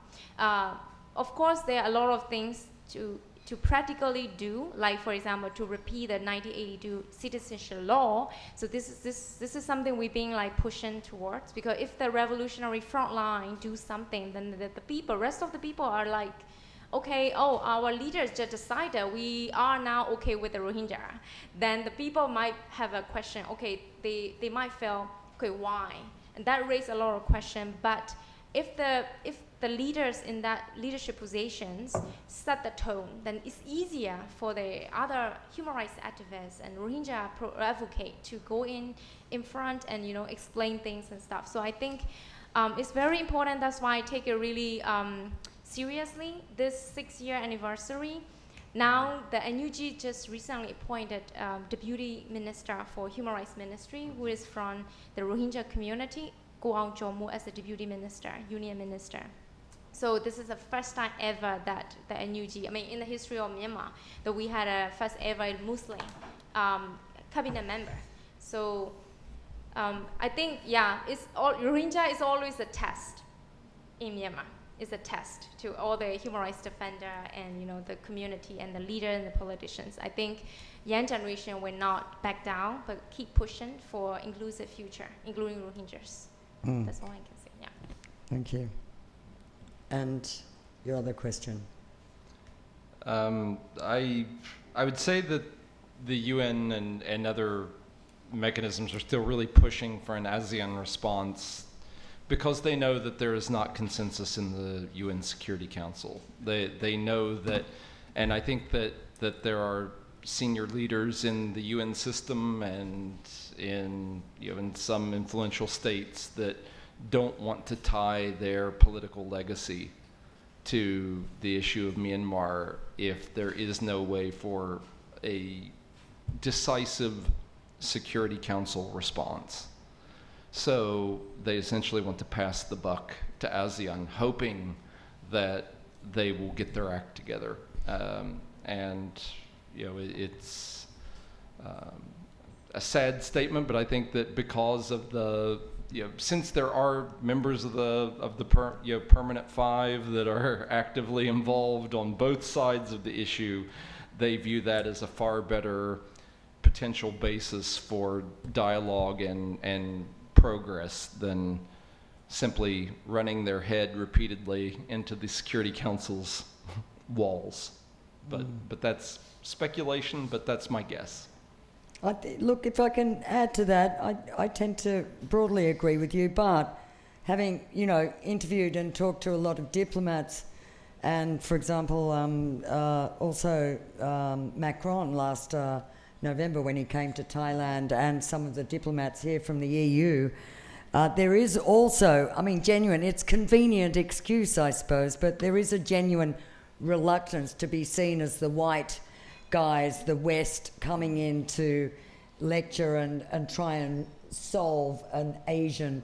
Of course, there are a lot of things to practically do, like for example, to repeat the 1982 citizenship law. So this is something we've been pushing towards, because if the revolutionary front line do something, then the rest of the people are like, okay, our leaders just decided we are now okay with the Rohingya. Then the people might have a question, okay, they might feel, okay, why? And that raises a lot of questions. But if the leaders in that leadership positions set the tone, then it's easier for the other human rights activists and Rohingya advocate to go in front and explain things and stuff. So I think it's very important. That's why I take it really seriously, this 6-year anniversary. Now the NUG just recently appointed Deputy Minister for Human Rights Ministry, who is from the Rohingya community, Go Aung Chomu, as the Deputy Minister, Union Minister. So this is the first time ever that the NUG, in the history of Myanmar, that we had a first ever Muslim cabinet member. So I think, Rohingya is always a test in Myanmar. It's a test to all the human rights defender and the community and the leader and the politicians. I think young generation will not back down, but keep pushing for inclusive future, including Rohingyas. That's all I can say. Yeah. Thank you. And your other question? I would say that the UN and other mechanisms are still really pushing for an ASEAN response, because they know that there is not consensus in the UN Security Council. They know that, and I think that there are senior leaders in the UN system and in some influential states that don't want to tie their political legacy to the issue of Myanmar if there is no way for a decisive Security Council response. So they essentially want to pass the buck to ASEAN, hoping that they will get their act together. It's a sad statement, but I think that because of the, since there are members of the Permanent Five that are actively involved on both sides of the issue, they view that as a far better potential basis for dialogue and progress than simply running their head repeatedly into the Security Council's walls. But that's speculation, but that's my guess. Look, if I can add to that, I tend to broadly agree with you, but having, interviewed and talked to a lot of diplomats, and for example, also Macron last November when he came to Thailand, and some of the diplomats here from the EU, there is also, genuine, it's convenient excuse, I suppose, but there is a genuine reluctance to be seen as the white guys, the West, coming in to lecture and try and solve an Asian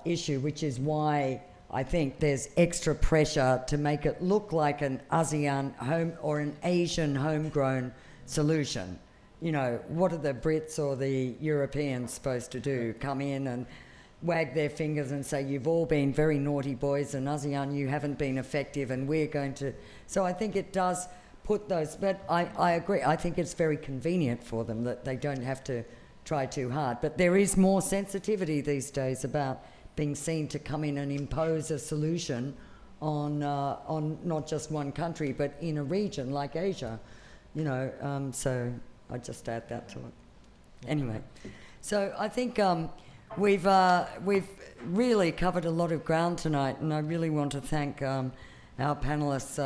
issue, which is why I think there's extra pressure to make it look like an ASEAN home or an Asian homegrown solution. you know, what are the Brits or the Europeans supposed to do? Come in and wag their fingers and say, you've all been very naughty boys, and ASEAN, you haven't been effective, and we're going to... So I think it does put those... But I agree. I think it's very convenient for them that they don't have to try too hard. But there is more sensitivity these days about being seen to come in and impose a solution on not just one country, but in a region like Asia. You know, so I just add that to it. Anyway, so I think we've really covered a lot of ground tonight, and I really want to thank our panellists.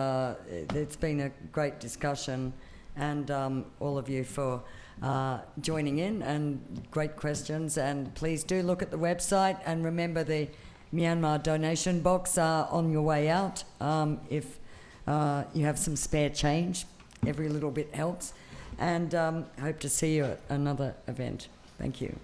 It's been a great discussion, and all of you for joining in, and great questions. And please do look at the website, and remember the Myanmar donation box on your way out. If you have some spare change, every little bit helps. And hope to see you at another event. Thank you.